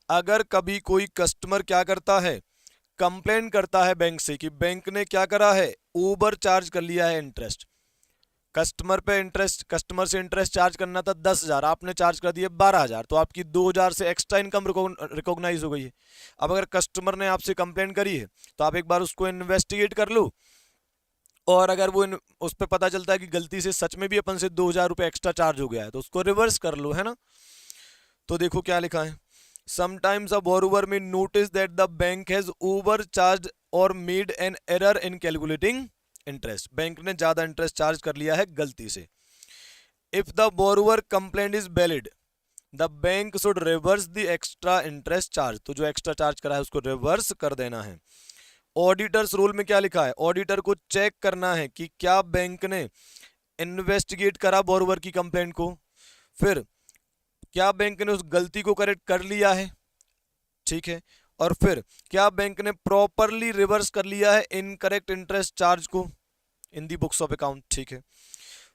अगर कभी कोई कस्टमर क्या करता है, कंप्लेन करता है बैंक से कि बैंक ने क्या करा है, ओवर चार्ज कर लिया है इंटरेस्ट। कस्टमर पे इंटरेस्ट, कस्टमर से इंटरेस्ट चार्ज करना था 10,000, आपने चार्ज कर दिया 12,000, तो आपकी 2,000 से एक्स्ट्रा इनकम रिकॉग्नाइज हो गई है। अब अगर कस्टमर ने आपसे कंप्लेन करी है तो आप एक बार उसको इन्वेस्टिगेट कर लो, और अगर वो उस पर पता चलता है कि गलती से सच में भी अपन से 2,000 रुपये एक्स्ट्रा चार्ज हो गया है तो उसको रिवर्स कर लो, है ना। तो देखो क्या लिखा है, sometimes a borrower may notice that the bank has overcharged or made an error in calculating interest. Bank ने ज्यादा इंटरेस्ट चार्ज कर लिया है गलती से। If the borrower complaint is valid the bank should reverse the extra interest charge. तो जो extra charge करा है उसको रिवर्स कर देना है। ऑडिटर्स रूल में क्या लिखा है? ऑडिटर को चेक करना है कि क्या बैंक ने इन्वेस्टिगेट करा बोरोवर की कंप्लेंट को, फिर क्या बैंक ने उस गलती को करेक्ट कर लिया है, ठीक है, और फिर क्या बैंक ने प्रॉपरली रिवर्स कर लिया है इनकरेक्ट इंटरेस्ट चार्ज को in the books of account. ठीक है,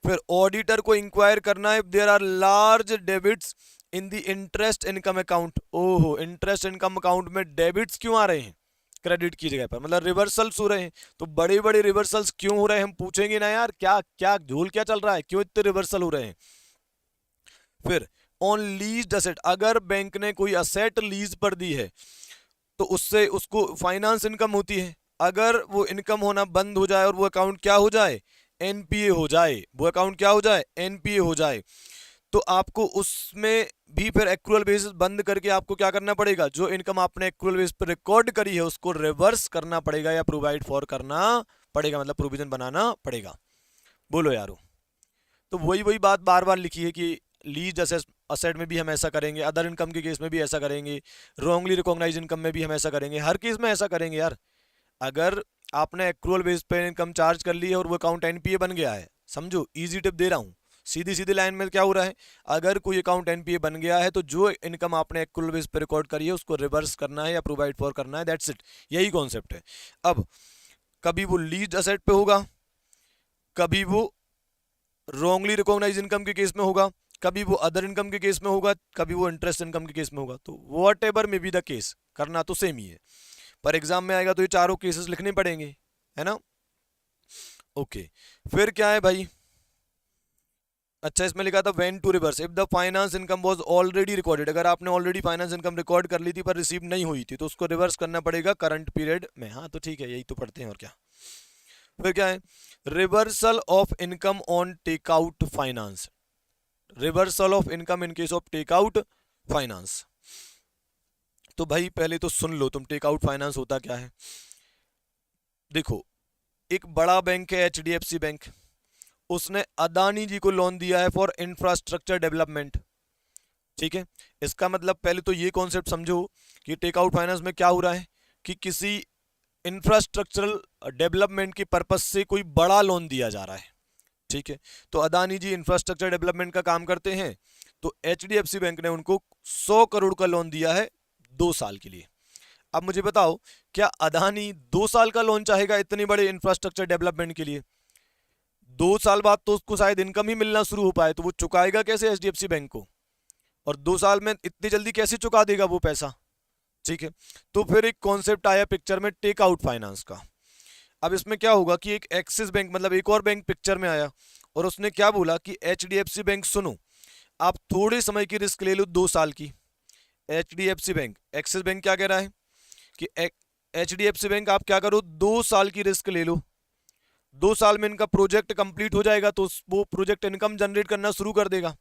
फिर ऑडिटर को इंक्वायर करना है if there are large debits in the interest income account. ओहो, इंटरेस्ट इनकम अकाउंट में डेबिट्स क्यों आ रहे हैं क्रेडिट की जगह पर, मतलब रिवर्सल्स हो रहे हैं, तो बड़े बड़े रिवर्सल्स क्यों हो रहे हैं हम पूछेंगे ना यार, क्या क्या झोल क्या चल रहा है, क्यों इतने रिवर्सल हो रहे हैं। फिर ऑन लीज्ड असेट, अगर बैंक ने कोई असेट लीज पर दी है तो उससे उसको फाइनेंस इनकम होती है। अगर वो इनकम होना बंद हो जाए और वो अकाउंट क्या हो जाए, एनपीए हो जाए, वो अकाउंट क्या हो जाए, एनपीए हो जाए, तो आपको उसमें भी फिर एक्रूअल बेसिस बंद करके आपको क्या करना पड़ेगा, जो इनकम आपने एक्रूअल बेसिस पर रिकॉर्ड करी है उसको रिवर्स करना पड़ेगा या प्रोवाइड फॉर करना पड़ेगा, मतलब प्रोविजन बनाना पड़ेगा। बोलो यारो, तो वही वही बात बार बार लिखी है कि लीज असेट में भी हम ऐसा करेंगे, अदर इनकम के केस में भी ऐसा करेंगे, रॉन्गली रिकॉग्नाइज इनकम में भी हम ऐसा करेंगे, हर केस में ऐसा करेंगे यार। अगर आपने एक्रूअल बेस पे इनकम चार्ज कर ली है और वो अकाउंट एनपीए बन गया है, समझो इजी टिप दे रहा हूँ, सीधी सीधी लाइन में क्या हो रहा है, अगर कोई अकाउंट एनपीए बन गया है तो जो इनकम आपने एक्रूअल बेस पे रिकॉर्ड करी है उसको रिवर्स करना है या प्रोवाइड फॉर करना है, दैट्स इट, यही कॉन्सेप्ट है। अब कभी वो लीज असेट पे होगा, कभी वो रॉन्गली रिकॉग्नाइज इनकम के केस में होगा, कभी वो अदर इनकम के केस में होगा, कभी वो इंटरेस्ट इनकम के केस में होगा, तो what ever may be the case, करना तो सेम ही है, पर एग्जाम में आएगा तो ये चारों केसेस लिखने पड़ेंगे, है ना। ओके, फिर क्या है भाई, अच्छा इसमें लिखा था when to reverse if the finance income was already recorded. अगर आपने ऑलरेडी फाइनेंस इनकम रिकॉर्ड कर ली थी पर रिसीव नहीं हुई थी तो उसको रिवर्स करना पड़ेगा करंट पीरियड में। हाँ तो ठीक है, यही तो पढ़ते हैं और क्या। फिर क्या है, reversal of income on takeout finance, reversal of income in case of takeout finance. तो भाई पहले तो सुन लो तुम, टेकआउट फाइनेंस होता क्या है। देखो, एक बड़ा बैंक है एचडीएफसी बैंक, उसने अदानी जी को लोन दिया है फॉर इंफ्रास्ट्रक्चर डेवलपमेंट। ठीक है, इसका मतलब पहले तो ये कॉन्सेप्ट समझो कि टेकआउट फाइनेंस में क्या हो रहा है कि किसी इंफ्रास्ट्रक्चरल डेवलपमेंट के पर्पज से कोई बड़ा लोन दिया जा रहा है। ठीक है, तो अदानी जी इंफ्रास्ट्रक्चर डेवलपमेंट का काम करते हैं, तो एचडीएफसी बैंक ने उनको 100 करोड़ का लोन दिया है 2 साल के लिए। अब मुझे बताओ, क्या अदानी 2 साल का लोन चाहेगा इतनी बड़े इंफ्रास्ट्रक्चर डेवलपमेंट के लिए? 2 साल बाद तो उसको शायद इनकम ही मिलना शुरू हो पाए, तो वो चुकाएगा कैसे एचडीएफसी बैंक को, और 2 साल में इतनी जल्दी कैसे चुका देगा वो पैसा। ठीक है, तो फिर एक कॉन्सेप्ट आया पिक्चर में टेक आउट फाइनेंस का। अब इसमें क्या होगा कि एक एक्सिस बैंक मतलब एक और बैंक पिक्चर में आया, और उसने क्या बोला कि एचडीएफसी बैंक सुनो, आप थोड़े समय की रिस्क ले लो 2 साल की। एचडीएफसी बैंक, एक्सिस बैंक क्या कह रहा है कि एचडीएफसी बैंक आप क्या करो, 2 साल की रिस्क ले लो, 2 साल में इनका प्रोजेक्ट कंप्लीट हो जाएगा तो वो प्रोजेक्ट इनकम जनरेट करना शुरू कर देगा।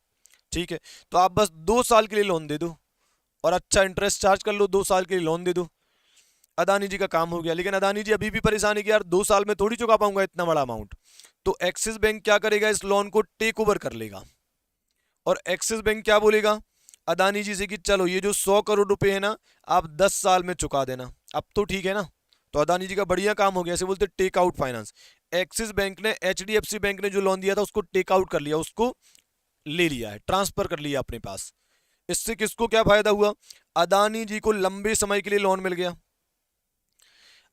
ठीक है, तो आप बस 2 साल के लिए लोन दे दो और अच्छा इंटरेस्ट चार्ज कर लो, 2 साल के लिए लोन दे दो। अदानी जी का काम हो गया। लेकिन अदानी जी अभी भी परेशान है कि यार 2 साल में थोड़ी चुका पाऊंगा इतना बड़ा अमाउंट। तो एक्सिस बैंक क्या करेगा, इस लोन को टेक ओवर कर लेगा, और एक्सिस बैंक क्या बोलेगा अदानी जी से कि चलो ये जो 100 करोड़ रुपए है ना, आप 10 साल में चुका देना। अब तो ठीक है ना, तो अदानी जी का बढ़िया काम हो गया, ऐसे बोलते take out finance. Axis bank ने एचडीएफसी बैंक ने जो लोन दिया था उसको टेक आउट कर लिया, उसको ले लिया है, ट्रांसफर कर लिया अपने पास। इससे किसको क्या फायदा हुआ, अदानी जी को लंबे समय के लिए लोन मिल गया,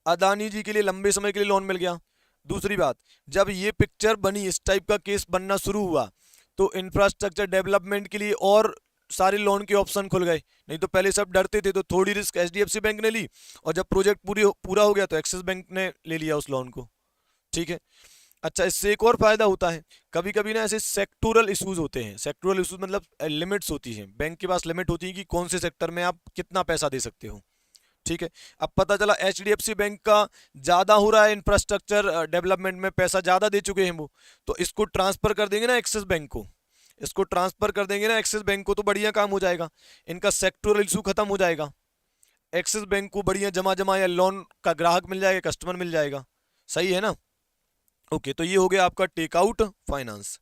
अदानी जी के लिए लंबे समय के लिए लोन मिल गया। दूसरी बात, जब ये पिक्चर बनी, इस टाइप का केस बनना शुरू हुआ, तो इंफ्रास्ट्रक्चर डेवलपमेंट के लिए और सारे लोन के ऑप्शन खुल गए। नहीं तो पहले सब डरते थे, तो थोड़ी रिस्क एचडीएफसी बैंक ने ली, और जब प्रोजेक्ट पूरा हो गया तो एक्सिस बैंक ने ले लिया उस लोन को। ठीक है, अच्छा इससे एक और फायदा होता है, कभी कभी ना ऐसे सेक्टोरल इश्यूज होते हैं। सेक्टोरल इश्यूज मतलब लिमिट्स होती हैं, बैंक के पास लिमिट होती है कि कौन से सेक्टर में आप कितना पैसा दे सकते हो। ठीक है, अब पता चला एचडीएफसी बैंक का ज्यादा हो रहा है इंफ्रास्ट्रक्चर डेवलपमेंट में, पैसा ज्यादा दे चुके हैं वो, तो इसको ट्रांसफर कर देंगे ना एक्सिस बैंक को, इसको ट्रांसफर कर देंगे ना एक्सिस बैंक को, तो बढ़िया काम हो जाएगा, इनका सेक्टोरल इशू खत्म हो जाएगा। एक्सिस बैंक को बढ़िया जमा जमा या लोन का ग्राहक मिल जाएगा, कस्टमर मिल जाएगा। सही है ना। ओके, तो ये हो गया आपका टेक आउट फाइनेंस।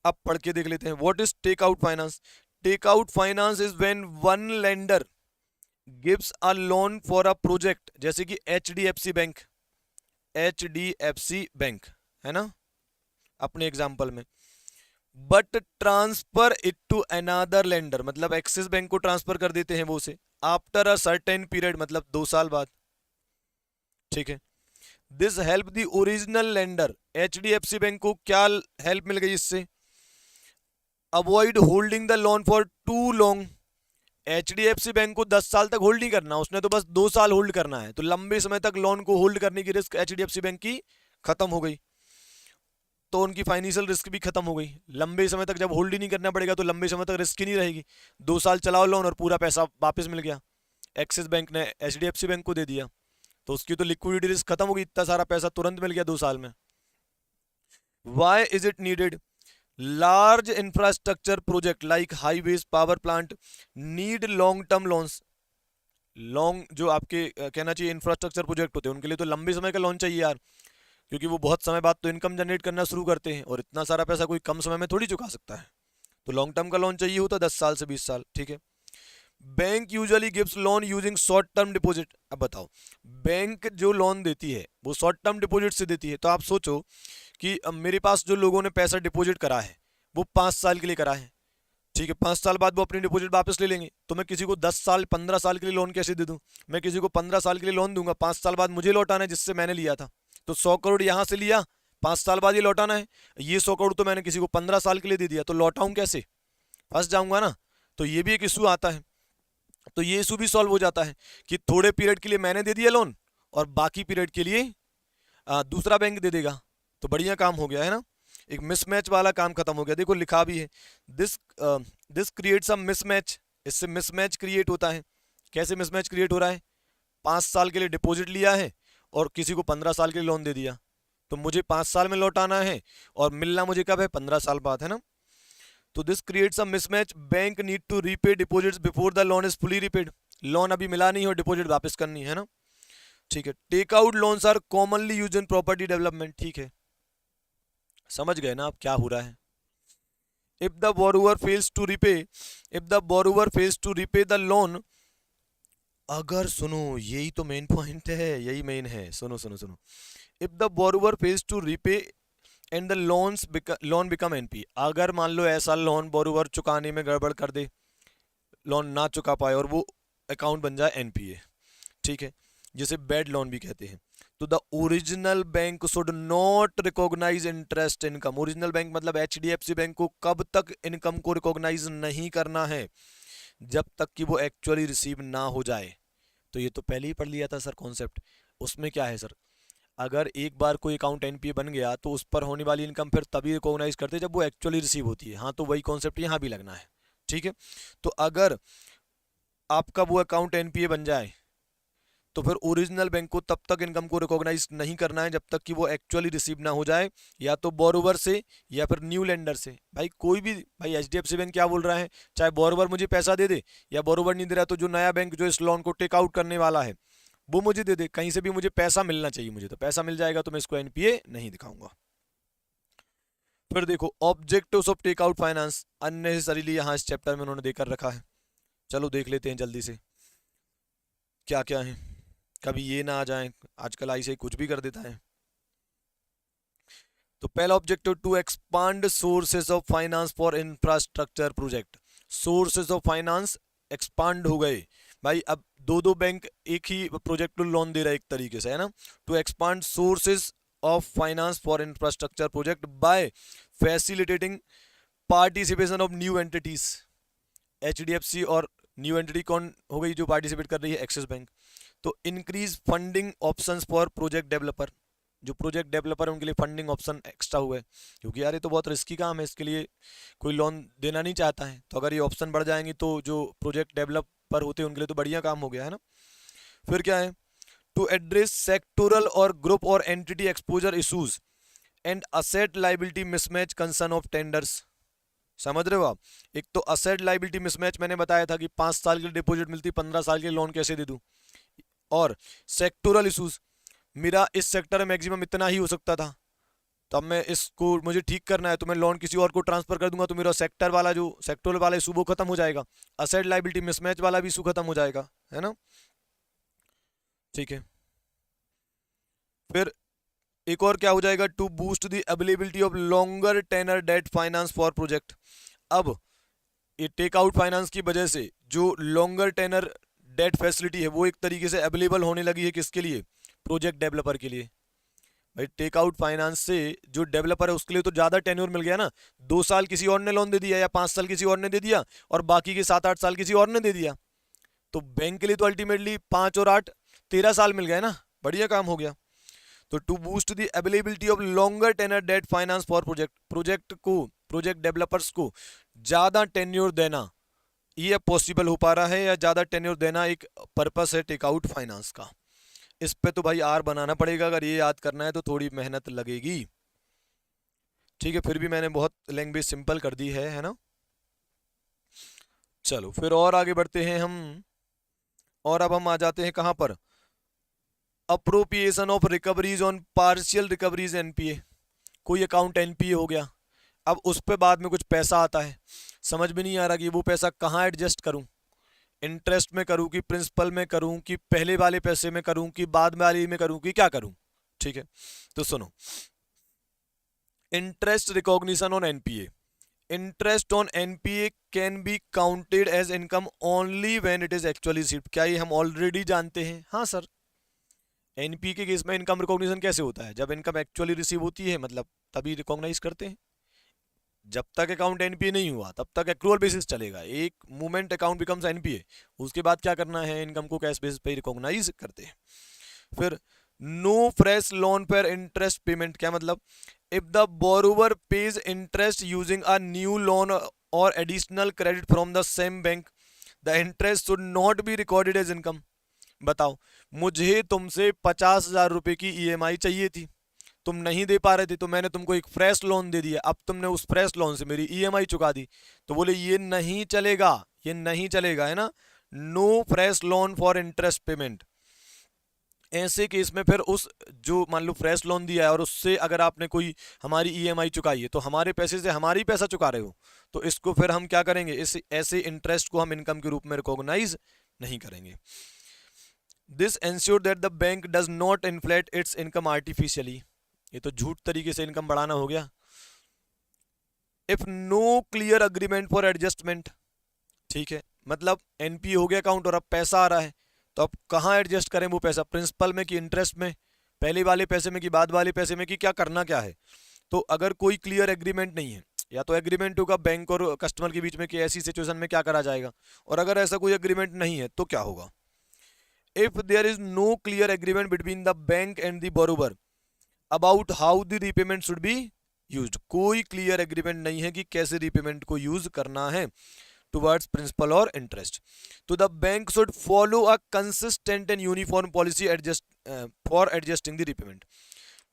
अब पढ़ के देख लेते हैं, what is take out finance. Take out finance is when one lender gives a loan for a project, जैसे कि एचडीएफसी बैंक, एचडीएफसी बैंक है ना अपने एग्जांपल में, but transfer it to another lender, मतलब एक्सिस बैंक को transfer कर देते हैं वो से आफ्टर अ सर्टेन पीरियड, मतलब 2 साल बाद। ठीक है, this help the original lender, HDFC bank को क्या हेल्प मिल गई इससे, avoid holding the loan for too long. HDFC bank को 10 साल तक होल्ड नहीं करना, उसने तो बस 2 साल होल्ड करना है, तो लंबे समय तक लोन को होल्ड करने की रिस्क एचडीएफसी बैंक की खत्म हो गई, तो उनकी फाइनेंशियल रिस्क भी खत्म हो गई। लंबे समय तक जब होल्ड ही नहीं करना पड़ेगा तो लंबे समय तक रिस्क ही नहीं रहेगी। 2 साल चलाओ लोन और पूरा पैसा वापस मिल गया, एक्सिस बैंक ने एचडीएफसी बैंक को दे दिया, तो उसकी तो लिक्विडिटी रिस्क खत्म हो गई, इतना सारा पैसा तुरंत मिल गया 2 साल में। Why is it needed, large infrastructure project like highways power plant need long term loans. Long जो आपके कहना चाहिए इंफ्रास्ट्रक्चर प्रोजेक्ट होते हैं उनके लिए तो लंबे समय का लोन चाहिए यार, क्योंकि वो बहुत समय बाद तो इनकम जनरेट करना शुरू करते हैं, और इतना सारा पैसा कोई कम समय में थोड़ी चुका सकता है, तो लॉन्ग टर्म का लोन चाहिए होता 10 साल से 20 साल। ठीक है, bank usually gives loan using short term deposit. अब बताओ, बैंक जो लोन देती है वो शॉर्ट टर्म डिपॉजिट से देती है, तो आप सोचो कि अब मेरे पास जो लोगों ने पैसा डिपॉजिट करा है वो 5 साल के लिए करा है। ठीक है, 5 साल बाद वो अपनी डिपॉजिट वापस ले लेंगे, तो मैं किसी को 10 साल 15 साल के लिए लोन कैसे दे दूं। मैं किसी को 15 साल के लिए लोन दूंगा, 5 साल बाद मुझे लौटाना है जिससे मैंने लिया था, तो 100 करोड़ यहां से लिया, 5 साल बाद ये लौटाना है, ये 100 करोड़ तो मैंने किसी को 15 साल के लिए दे दिया, तो लौटाऊं कैसे, फंस जाऊंगा ना। तो ये भी एक इशू आता है, तो ये इशू भी सॉल्व हो जाता है कि थोड़े पीरियड के लिए मैंने दे दिया लोन और बाकी पीरियड के लिए दूसरा बैंक दे देगा, तो बढ़िया काम हो गया है ना। एक मिसमैच वाला काम खत्म हो गया। देखो लिखा भी है, this this creates a mismatch, इससे मिसमैच क्रिएट होता है। कैसे मिसमैच क्रिएट हो रहा है, 5 साल के लिए डिपॉजिट लिया है और किसी को 15 साल के लिए लोन दे दिया, तो मुझे 5 साल में लौटाना है और मिलना मुझे कब है, 15 साल बाद, है ना। तो this creates a mismatch, bank need to repay deposits before the loan is fully repaid. Loan अभी मिला नहीं और डिपॉजिट वापस करनी है ना। ठीक है, take out loans are commonly used in property development. ठीक है, समझ गए ना आप क्या हो रहा है। If the borrower fails to repay, if the borrower fails to repay the loan, अगर सुनो यही तो मेन पॉइंट है, यही मेन है, सुनो सुनो सुनो। If the borrower fails to repay and the loan become NP, अगर मान लो ऐसा लोन बोरोवर चुकाने में गड़बड़ कर दे, लोन ना चुका पाए और वो अकाउंट बन जाए एनपीए। ठीक है, जिसे बैड लोन भी कहते हैं। तो the original bank should not recognise interest income. Original bank मतलब एचडीएफसी बैंक को कब तक इनकम को रिकॉग्नाइज नहीं करना है, जब तक कि वो एक्चुअली रिसीव ना हो जाए। तो ये तो पहले ही पढ़ लिया था सर कॉन्सेप्ट। उसमें क्या है सर, अगर एक बार कोई अकाउंट एनपीए बन गया तो उस पर होने वाली इनकम फिर तभी रिकॉग्नाइज करते हैं जब वो एक्चुअली रिसीव होती है। हाँ, तो वही कॉन्सेप्ट यहाँ भी लगना है। ठीक है, तो अगर आपका वो अकाउंट एनपीए बन जाए तो फिर ओरिजिनल बैंक को तब तक इनकम को रिकॉग्नाइज नहीं करना है जब तक कि वो एक्चुअली रिसीव ना हो जाए, या तो बोरोवर से या फिर न्यू लेंडर से। भाई कोई भी, भाई एचडीएफसी बैंक क्या बोल रहा है, चाहे बोरोवर मुझे पैसा दे दे या बोरोवर नहीं दे रहा तो जो नया बैंक जो इस लोन को टेक आउट करने वाला है वो मुझे दे दे, कहीं से भी मुझे पैसा मिलना चाहिए। मुझे तो पैसा मिल जाएगा तो मैं इसको एनपीए नहीं दिखाऊंगा। फिर देखो objectives of take out finance, unnecessarily यहाँ इस चैप्टर में उन्होंने देकर रखा है। चलो देख लेते हैं जल्दी से क्या क्या है, कभी ये ना आ जाए, आजकल ऐसे ही कुछ भी कर देता है। तो पहला objective, to expand sources of finance for infrastructure project. Sources of finance expand हो गए भाई, अब दो दो बैंक एक ही प्रोजेक्ट को लोन दे रहा है एक तरीके से, है ना। To expand sources of finance for infrastructure project by facilitating participation of new entities. HDFC और न्यू एंटिटी कौन हो गई जो पार्टिसिपेट कर रही है, एक्सिस बैंक। तो increase funding options for project developer, जो प्रोजेक्ट डेवलपर है उनके लिए फंडिंग ऑप्शन एक्स्ट्रा हुआ है, क्योंकि यार ये तो बहुत रिस्की काम है, इसके लिए कोई लोन देना नहीं चाहता है। तो अगर ये ऑप्शन बढ़ जाएंगे तो जो प्रोजेक्ट डेवलपर होते हैं उनके लिए तो बढ़िया काम हो गया, है ना। फिर क्या है, टू एड्रेस सेक्टोरल और ग्रुप और entity exposure issues and asset liability mismatch concern of tenders. समझ रहे हो आप, एक तो असेट लाइबिलिटी मिसमैच मैंने बताया था कि 5 साल की डिपॉजिट मिलती, 15 साल के लोन कैसे दे दूं, और सेक्टोरल इशूज, मेरा इस सेक्टर में मैक्सिमम इतना ही हो सकता था, तो अब मैं इसको मुझे ठीक करना है तो मैं लोन किसी और को ट्रांसफर कर दूंगा तो मेरा सेक्टर वाला जो सेक्टोरल वाला इशू वो खत्म हो जाएगा, असेट लाइबिलिटी मिसमैच वाला भी इशू खत्म हो जाएगा, है ना। ठीक है, फिर एक और क्या हो जाएगा, to boost the availability of longer tenor debt finance for project. अब ये टेक आउट फाइनेंस की वजह से जो लॉन्गर टेनर डेट फैसिलिटी है वो एक तरीके से अवेलेबल होने लगी है, किसके लिए, प्रोजेक्ट डेवलपर के लिए। भाई टेक आउट फाइनेंस से जो डेवलपर है उसके लिए तो ज्यादा टेन्योर मिल गया ना, 2 साल किसी और ने लोन दे दिया या 5 साल किसी और ने दे दिया और बाकी के 7-8 साल किसी और ने दे दिया, तो बैंक के लिए तो अल्टीमेटली 5 और 8 13 साल मिल गए ना, बढ़िया काम हो गया। तो to boost the availability of longer tenor debt finance for project developers को ज्यादा टेन्योर देना, ये पॉसिबल हो पा रहा है, या ज्यादा टेन्योर देना एक पर्पस है टेक आउट फाइनेंस का। इस पे तो भाई आर बनाना पड़ेगा, अगर ये याद करना है तो थोड़ी मेहनत लगेगी। ठीक है, फिर भी मैंने बहुत लैंग्वेज सिंपल कर दी है ना। चलो फिर और आगे बढ़ते हैं हम, और अब हम आ जाते हैं कहां पर, appropriation of recoveries on partial recoveries NPA. कोई अकाउंट एनपीए हो गया, अब उस पे बाद में कुछ पैसा आता है, समझ में नहीं आ रहा कि वो पैसा कहाँ एडजस्ट करूं, इंटरेस्ट में करूं कि प्रिंसिपल में करूं कि पहले वाले पैसे में करूं कि बाद वाले में करूं कि क्या करूं। ठीक है, तो सुनो, interest recognition on NPA, interest on NPA can be counted as income only when it is actually received. क्या ये हम ऑलरेडी जानते हैं? हाँ सर, एनपीए के केस में इनकम रिकॉग्निशन कैसे होता है, जब इनकम एक्चुअली रिसीव होती है मतलब तभी रिकॉग्नाइज करते हैं। जब तक अकाउंट एनपीए नहीं हुआ तब तक एक्रूअल बेसिस चलेगा, एक मोमेंट अकाउंट बिकम्स एनपीए उसके बाद क्या करना है, इनकम को कैश बेसिस पे रिकॉग्नाइज करते हैं। फिर नो फ्रेश लोन पर इंटरेस्ट पेमेंट, क्या मतलब, if the borrower pays interest using a new loan or additional credit from the same bank, the interest should not be recorded as income. बताओ, मुझे तुमसे 50,000 रुपए की ईएमआई चाहिए थी, तुम नहीं दे पा रहे थे तो मैंने तुमको एक फ्रेश लोन दे दिया, अब तुमने उस फ्रेश लोन से मेरी ईएमआई चुका दी, तो बोले ये नहीं चलेगा, ये नहीं चलेगा, है ना। No fresh loan for interest payment. ऐसे केस में फिर उस जो मान लो फ्रेश लोन दिया है और उससे अगर आपने कोई हमारी ईएमआई चुकाई है तो हमारे पैसे से हमारी पैसा चुका रहे हो, तो इसको फिर हम क्या करेंगे, इस ऐसे इंटरेस्ट को हम इनकम के रूप में रिकॉग्नाइज नहीं करेंगे। This ensure that the bank does not inflate its income artificially, ये तो झूठ तरीके से इनकम बढ़ाना हो गया। If no clear agreement for adjustment, ठीक है, मतलब एनपीए हो गया अकाउंट और अब पैसा आ रहा है, तो तो अब कहाँ एडजस्ट करें वो पैसा, प्रिंसिपल में कि इंटरेस्ट में, पहले वाले पैसे में कि बाद वाले पैसे में, कि क्या करना क्या है। तो अगर कोई क्लियर एग्रीमेंट नहीं है, या तो एग्रीमेंट होगा बैंक और कस्टमर के बीच में कि ऐसी सिचुएशन में क्या करा जाएगा, और अगर ऐसा कोई एग्रीमेंट नहीं है तो क्या होगा। If there is no clear agreement between the bank and the borrower about how the repayment should be used, कोई क्लियर एग्रीमेंट नहीं है कि कैसे रीपेमेंट को यूज करना है टुवर्ड्स प्रिंसिपल और इंटरेस्ट, तो the bank should follow a consistent and uniform policy adjust for adjusting the repayment.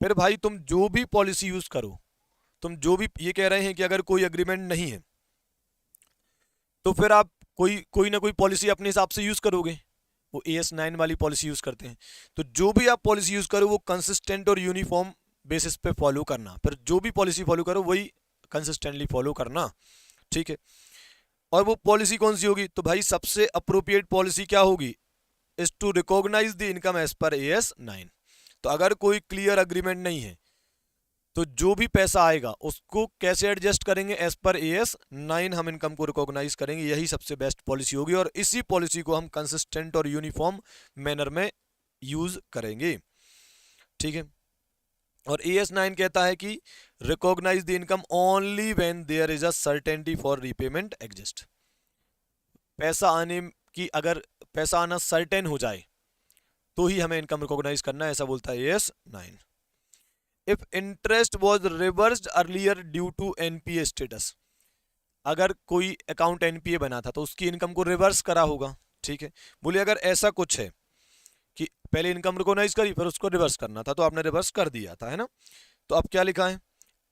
फिर भाई तुम जो भी पॉलिसी यूज करो, तुम जो भी ये कह रहे हैं कि अगर कोई एग्रीमेंट नहीं है तो फिर आप कोई ना कोई पॉलिसी अपने हिसाब से यूज करोगे, वो AS9 वाली पॉलिसी यूज करते हैं। तो जो भी आप पॉलिसी यूज करो वो कंसिस्टेंट और यूनिफॉर्म बेसिस पे फॉलो करना, फिर जो भी पॉलिसी फॉलो करो वही कंसिस्टेंटली फॉलो करना, ठीक है। और वो पॉलिसी कौन सी होगी, तो भाई सबसे अप्रोप्रिएट पॉलिसी क्या होगी, is to recognise the income as per AS9। तो अगर कोई क्लियर अग्रीमेंट नहीं है तो जो भी पैसा आएगा उसको कैसे एडजस्ट करेंगे, एज पर AS9 हम इनकम को रिकॉग्नाइज करेंगे, यही सबसे बेस्ट पॉलिसी होगी, और इसी पॉलिसी को हम कंसिस्टेंट और यूनिफॉर्म मैनर में यूज करेंगे, ठीक है। और AS9 कहता है कि recognise the income only when there is a certainty for repayment exist, पैसा आने की, अगर पैसा आना सर्टेन हो जाए तो ही हमें इनकम रिकॉग्नाइज करना है, ऐसा बोलता है AS9। If interest was reversed earlier due to NPA status, अगर कोई अकाउंट NPA बना था तो उसकी इनकम को रिवर्स करा होगा, ठीक है। बोलिए अगर ऐसा कुछ है कि पहले इनकम रिकॉग्नाइज करी फिर उसको रिवर्स करना था, तो आपने रिवर्स कर दिया था, है ना। तो अब क्या लिखा है,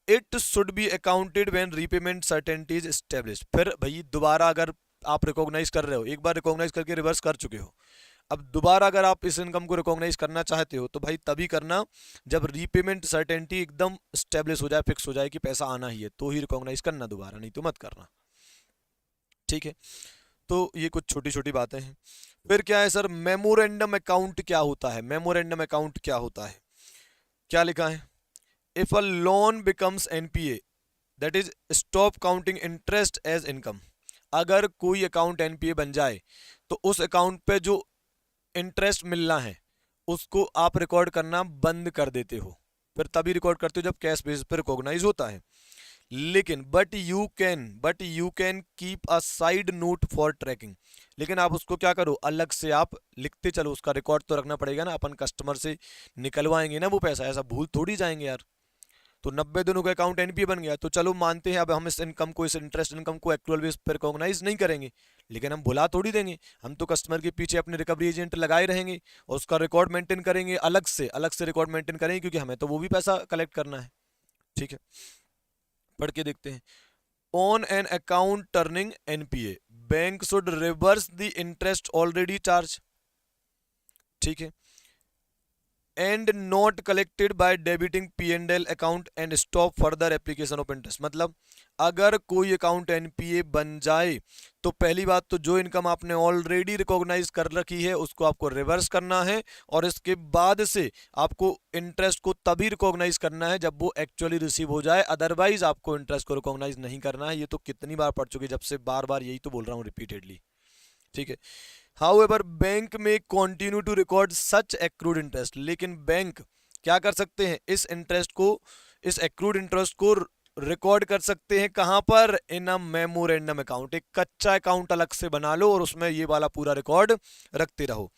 it should be accounted when repayment certainty is established. फिर भाई दोबारा अगर आप रिकॉग्नाइज कर रहे हो, एक बार रिकॉग्नाइज करके रिवर्स कर चुके हो, अब दोबारा अगर आप इस इनकम को रिकॉग्नाइज करना चाहते हो तो भाई तभी करना जब रीपेमेंट सर्टेनिटी एकदम स्टेब्लिश हो जाए, फिक्स हो जाए कि पैसा आना ही है, तो ही रिकॉग्नाइज करना दोबारा, नहीं तो मत करना, ठीक है। तो ये कुछ छोटी छोटी बातें हैं। फिर क्या है सर, मेमोरेंडम अकाउंट क्या होता है, मेमोरेंडम अकाउंट क्या होता है, क्या लिखा है, if a loan becomes NPA that is stop counting interest as income, अगर कोई अकाउंट NPA बन जाए तो उस अकाउंट पे जो इंटरेस्ट मिलना है उसको आप रिकॉर्ड करना बंद कर देते हो, फिर तभी रिकॉर्ड करते हो जब कैश बेसिस पर रिकॉग्नाइज होता है। लेकिन but you can keep a side note for tracking, लेकिन आप उसको क्या करो, अलग से आप लिखते चलो, उसका रिकॉर्ड तो रखना पड़ेगा ना, अपन कस्टमर से निकलवाएंगे ना वो पैसा, ऐसा भूल थोड़ी जाएंगे यार। तो 90 दिनों का अकाउंट NPA बन गया तो चलो मानते हैं अब हम इस इनकम को, इस इंटरेस्ट इनकम को एक्चुअल बेस पर रिकॉग्नाइज नहीं करेंगे, लेकिन हम भुला थोड़ी देंगे, हम तो कस्टमर के पीछे अपने रिकवरी एजेंट लगाए रहेंगे और उसका रिकॉर्ड मेंटेन करेंगे, अलग से रिकॉर्ड मेंटेन करेंगे, क्योंकि हमें तो वो भी पैसा कलेक्ट करना है, ठीक है। पढ़ के देखते हैं, on an account turning NPA bank should reverse the interest already charge, ठीक है, and not collected by debiting P&L account and stop further application of interest. मतलब अगर कोई अकाउंट NPA बन जाए तो पहली बात तो जो इनकम आपने ऑलरेडी रिकॉग्नाइज कर रखी है उसको आपको रिवर्स करना है, और इसके बाद से आपको इंटरेस्ट को तभी रिकॉग्नाइज करना है जब वो एक्चुअली रिसीव हो जाए, अदरवाइज आपको इंटरेस्ट को रिकॉग्नाइज नहीं करना है। ये तो कितनी बार पढ़ चुके, जब से बार बार यही तो बोल रहा हूँ रिपीटेडली, ठीक है। However, बैंक में continue to record such accrued interest, लेकिन बैंक क्या कर सकते हैं, इस इंटरेस्ट को, इस एक्रूड इंटरेस्ट को रिकॉर्ड कर सकते हैं, कहां पर, इन अ मेमोरेंडम अकाउंट, एक कच्चा अकाउंट अलग से बना लो और उसमें ये वाला पूरा रिकॉर्ड रखते रहो,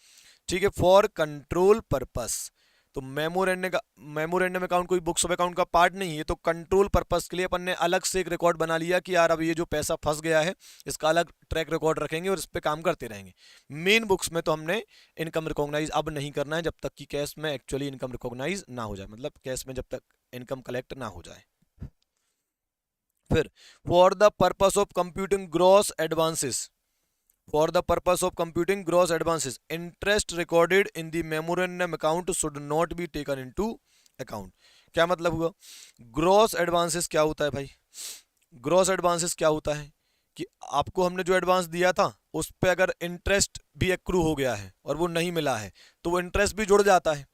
ठीक है, फॉर कंट्रोल पर्पस। तो मेमोरेंडम अकाउंट कोई बुक्स ऑफ अकाउंट का पार्ट नहीं है, तो कंट्रोल पर्पस के लिए अपन ने अलग से एक रिकॉर्ड बना लिया कि यार अब ये जो पैसा फंस गया है इसका अलग ट्रैक रिकॉर्ड रखेंगे और इस पे काम करते रहेंगे। मेन बुक्स में तो हमने इनकम रिकॉग्नाइज अब नहीं करना है जब तक कि कैश में एक्चुअली इनकम रिकॉग्नाइज ना हो जाए, मतलब कैश में जब तक इनकम कलेक्ट ना हो जाए। फिर for the purpose of computing gross advances, for the purpose of computing gross advances, interest recorded in the memorandum account should not be taken into account। क्या मतलब हुआ, ग्रॉस एडवांसेस क्या होता है भाई, ग्रॉस एडवांसेस क्या होता है कि आपको हमने जो एडवांस दिया था उस पे अगर इंटरेस्ट भी एक्रू हो गया है और वो नहीं मिला है तो वो इंटरेस्ट भी जुड़ जाता है,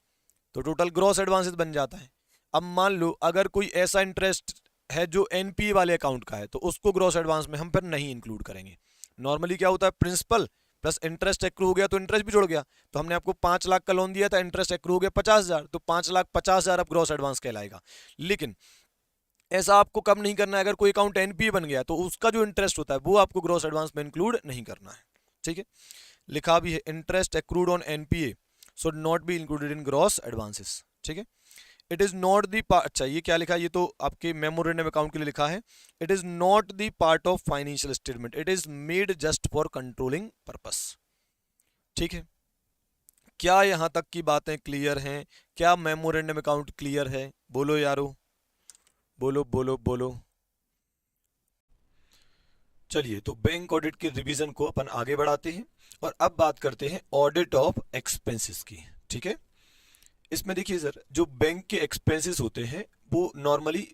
तो टोटल ग्रॉस एडवांसेस बन जाता है। अब मान लो अगर कोई ऐसा इंटरेस्ट है जो NPA वाले अकाउंट का है तो उसको ग्रॉस एडवांस में हम फिर नहीं इंक्लूड करेंगे। नॉर्मली क्या होता है, प्रिंसिपल प्लस इंटरेस्ट एक्रू हो गया तो इंटरेस्ट भी जुड़ गया। तो हमने आपको 5 लाख का लोन दिया था, इंटरेस्ट एक्रू हो गया 50,000, तो 5,50,000 अब ग्रॉस एडवांस कहलाएगा। लेकिन ऐसा आपको कम नहीं करना है, अगर कोई अकाउंट एनपीए बन गया तो उसका जो इंटरेस्ट होता है वो आपको ग्रॉस एडवांस में इंक्लूड नहीं करना है। ठीक है, लिखा भी है interest accrued on NPA should not be included in gross advances. ठीक है, it is not the part, अच्छा ये क्या लिखा है, ये तो आपके मेमोरेंडम अकाउंट के लिए लिखा है, it is not the part of financial statement, it is made just for controlling purpose. ठीक है, क्या यहां तक की बातें क्लियर हैं? क्या मेमोरेंडम अकाउंट क्लियर है? बोलो यारो, बोलो बोलो बोलो। चलिए, तो बैंक ऑडिट के रिवीजन को अपन आगे बढ़ाते हैं और अब बात करते हैं ऑडिट ऑफ एक्सपेंसेस की। ठीक है, इसमें देखिए सर, जो बैंक के एक्सपेंसेस होते हैं वो नॉर्मली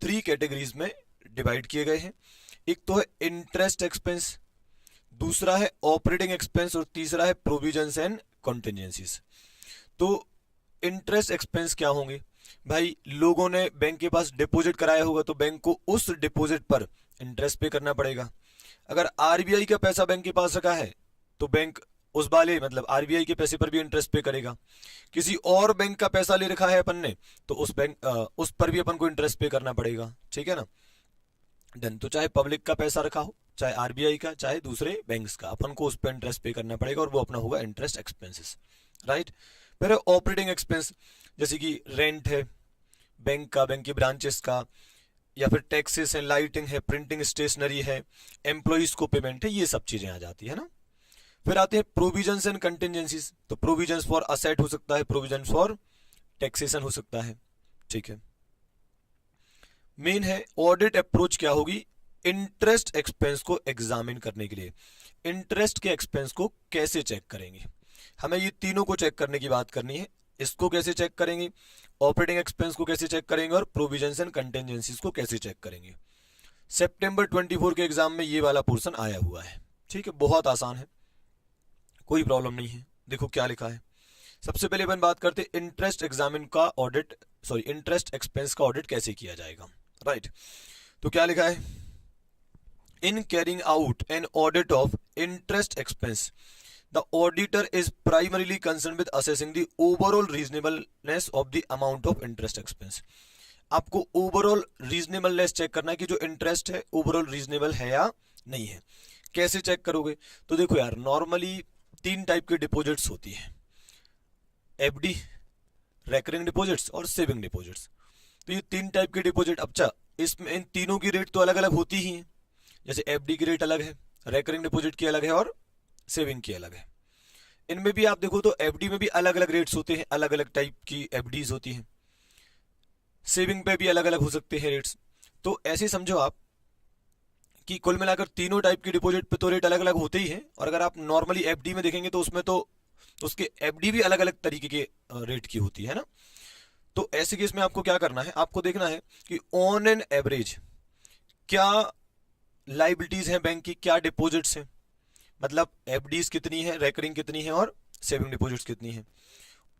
3 कैटेगरीज में डिवाइड किए गए हैं। एक तो है इंटरेस्ट एक्सपेंस, दूसरा है ऑपरेटिंग एक्सपेंस और तीसरा है प्रोविजंस एंड कॉन्टिजेंसीज। तो इंटरेस्ट एक्सपेंस क्या होंगे भाई? लोगों ने बैंक के पास डिपॉजिट कराया होगा तो बैंक को उस डिपॉजिट पर इंटरेस्ट पे करना पड़ेगा। अगर आरबीआई का पैसा बैंक के पास रखा है तो बैंक उस वाले मतलब आरबीआई के पैसे पर भी इंटरेस्ट पे करेगा। किसी और बैंक का पैसा ले रखा है अपन ने तो उस पर भी अपन को इंटरेस्ट पे करना पड़ेगा। ठीक है ना, डन। तो चाहे पब्लिक का पैसा रखा हो, चाहे आरबीआई का, चाहे दूसरे बैंक्स का, अपन को उस पर इंटरेस्ट पे करना पड़ेगा और वो अपना होगा इंटरेस्ट एक्सपेंसेस। राइट, फिर ऑपरेटिंग एक्सपेंस, जैसे कि रेंट है बैंक का, बैंक की ब्रांचेस का, या फिर टैक्सेस है, लाइटिंग है, प्रिंटिंग स्टेशनरी है, एम्प्लॉइज को पेमेंट है, ये सब चीजें आ जाती है ना। फिर आते हैं प्रोविजंस एंड कंटिजेंसीज, तो प्रोविजंस फॉर असेट हो सकता है, प्रोविजन फॉर टैक्सेशन हो सकता है। ठीक है, मेन है ऑडिट अप्रोच क्या होगी इंटरेस्ट एक्सपेंस को एग्जामिन करने के लिए। इंटरेस्ट के एक्सपेंस को कैसे चेक करेंगे? हमें ये तीनों को चेक करने की बात करनी है। इसको कैसे चेक करेंगे, ऑपरेटिंग एक्सपेंस को कैसे चेक करेंगे और प्रोविजंस एंड कंटिजेंसीज को कैसे चेक करेंगे। सितंबर 24 के एग्जाम में ये वाला पोर्शन आया हुआ है। ठीक है, बहुत आसान है, कोई प्रॉब्लम नहीं है। देखो क्या लिखा है, सबसे पहले अपन बात करते हैं इंटरेस्ट एग्जामिन का ऑडिट, सॉरी इंटरेस्ट एक्सपेंस का ऑडिट कैसे किया जाएगा। राइट, तो क्या लिखा है, in carrying out an audit of interest expense the auditor is primarily concerned with assessing the overall reasonableness of the amount of interest expense। आपको ओवरऑल रीजनेबलनेस चेक करना है कि जो इंटरेस्ट है ओवरऑल रीजनेबल है या नहीं है। कैसे चेक करोगे? तो देखो यार, नॉर्मली 3 टाइप की डिपॉजिट्स होती है, एफडी, रेकरिंग डिपॉजिट्स और सेविंग डिपॉजिट्स। तो ये 3 टाइप की डिपॉजिट, अच्छा इसमें इन तीनों की रेट तो अलग अलग होती ही है। जैसे एफडी की रेट अलग है, रेकरिंग डिपॉजिट की अलग है और सेविंग की अलग है। इनमें भी आप देखो तो एफडी में भी अलग अलग रेट्स होते हैं, अलग अलग टाइप की एफडीज होती हैं। सेविंग पे भी अलग अलग हो सकते हैं रेट्स। तो ऐसे समझो आप कि कुल मिलाकर तीनों टाइप की डिपॉजिट पे तो रेट अलग अलग होते ही हैं। और अगर आप नॉर्मली एफडी में देखेंगे तो उसमें तो उसके एफडी भी अलग अलग तरीके के रेट की होती है ना। तो ऐसे केस में आपको क्या करना है, आपको देखना है कि ऑन एन एवरेज क्या लाइबिलिटीज हैं बैंक की, क्या डिपॉजिट्स हैं, मतलब एफडीज कितनी है, रेकरिंग कितनी है और सेविंग डिपॉजिट्स कितनी है।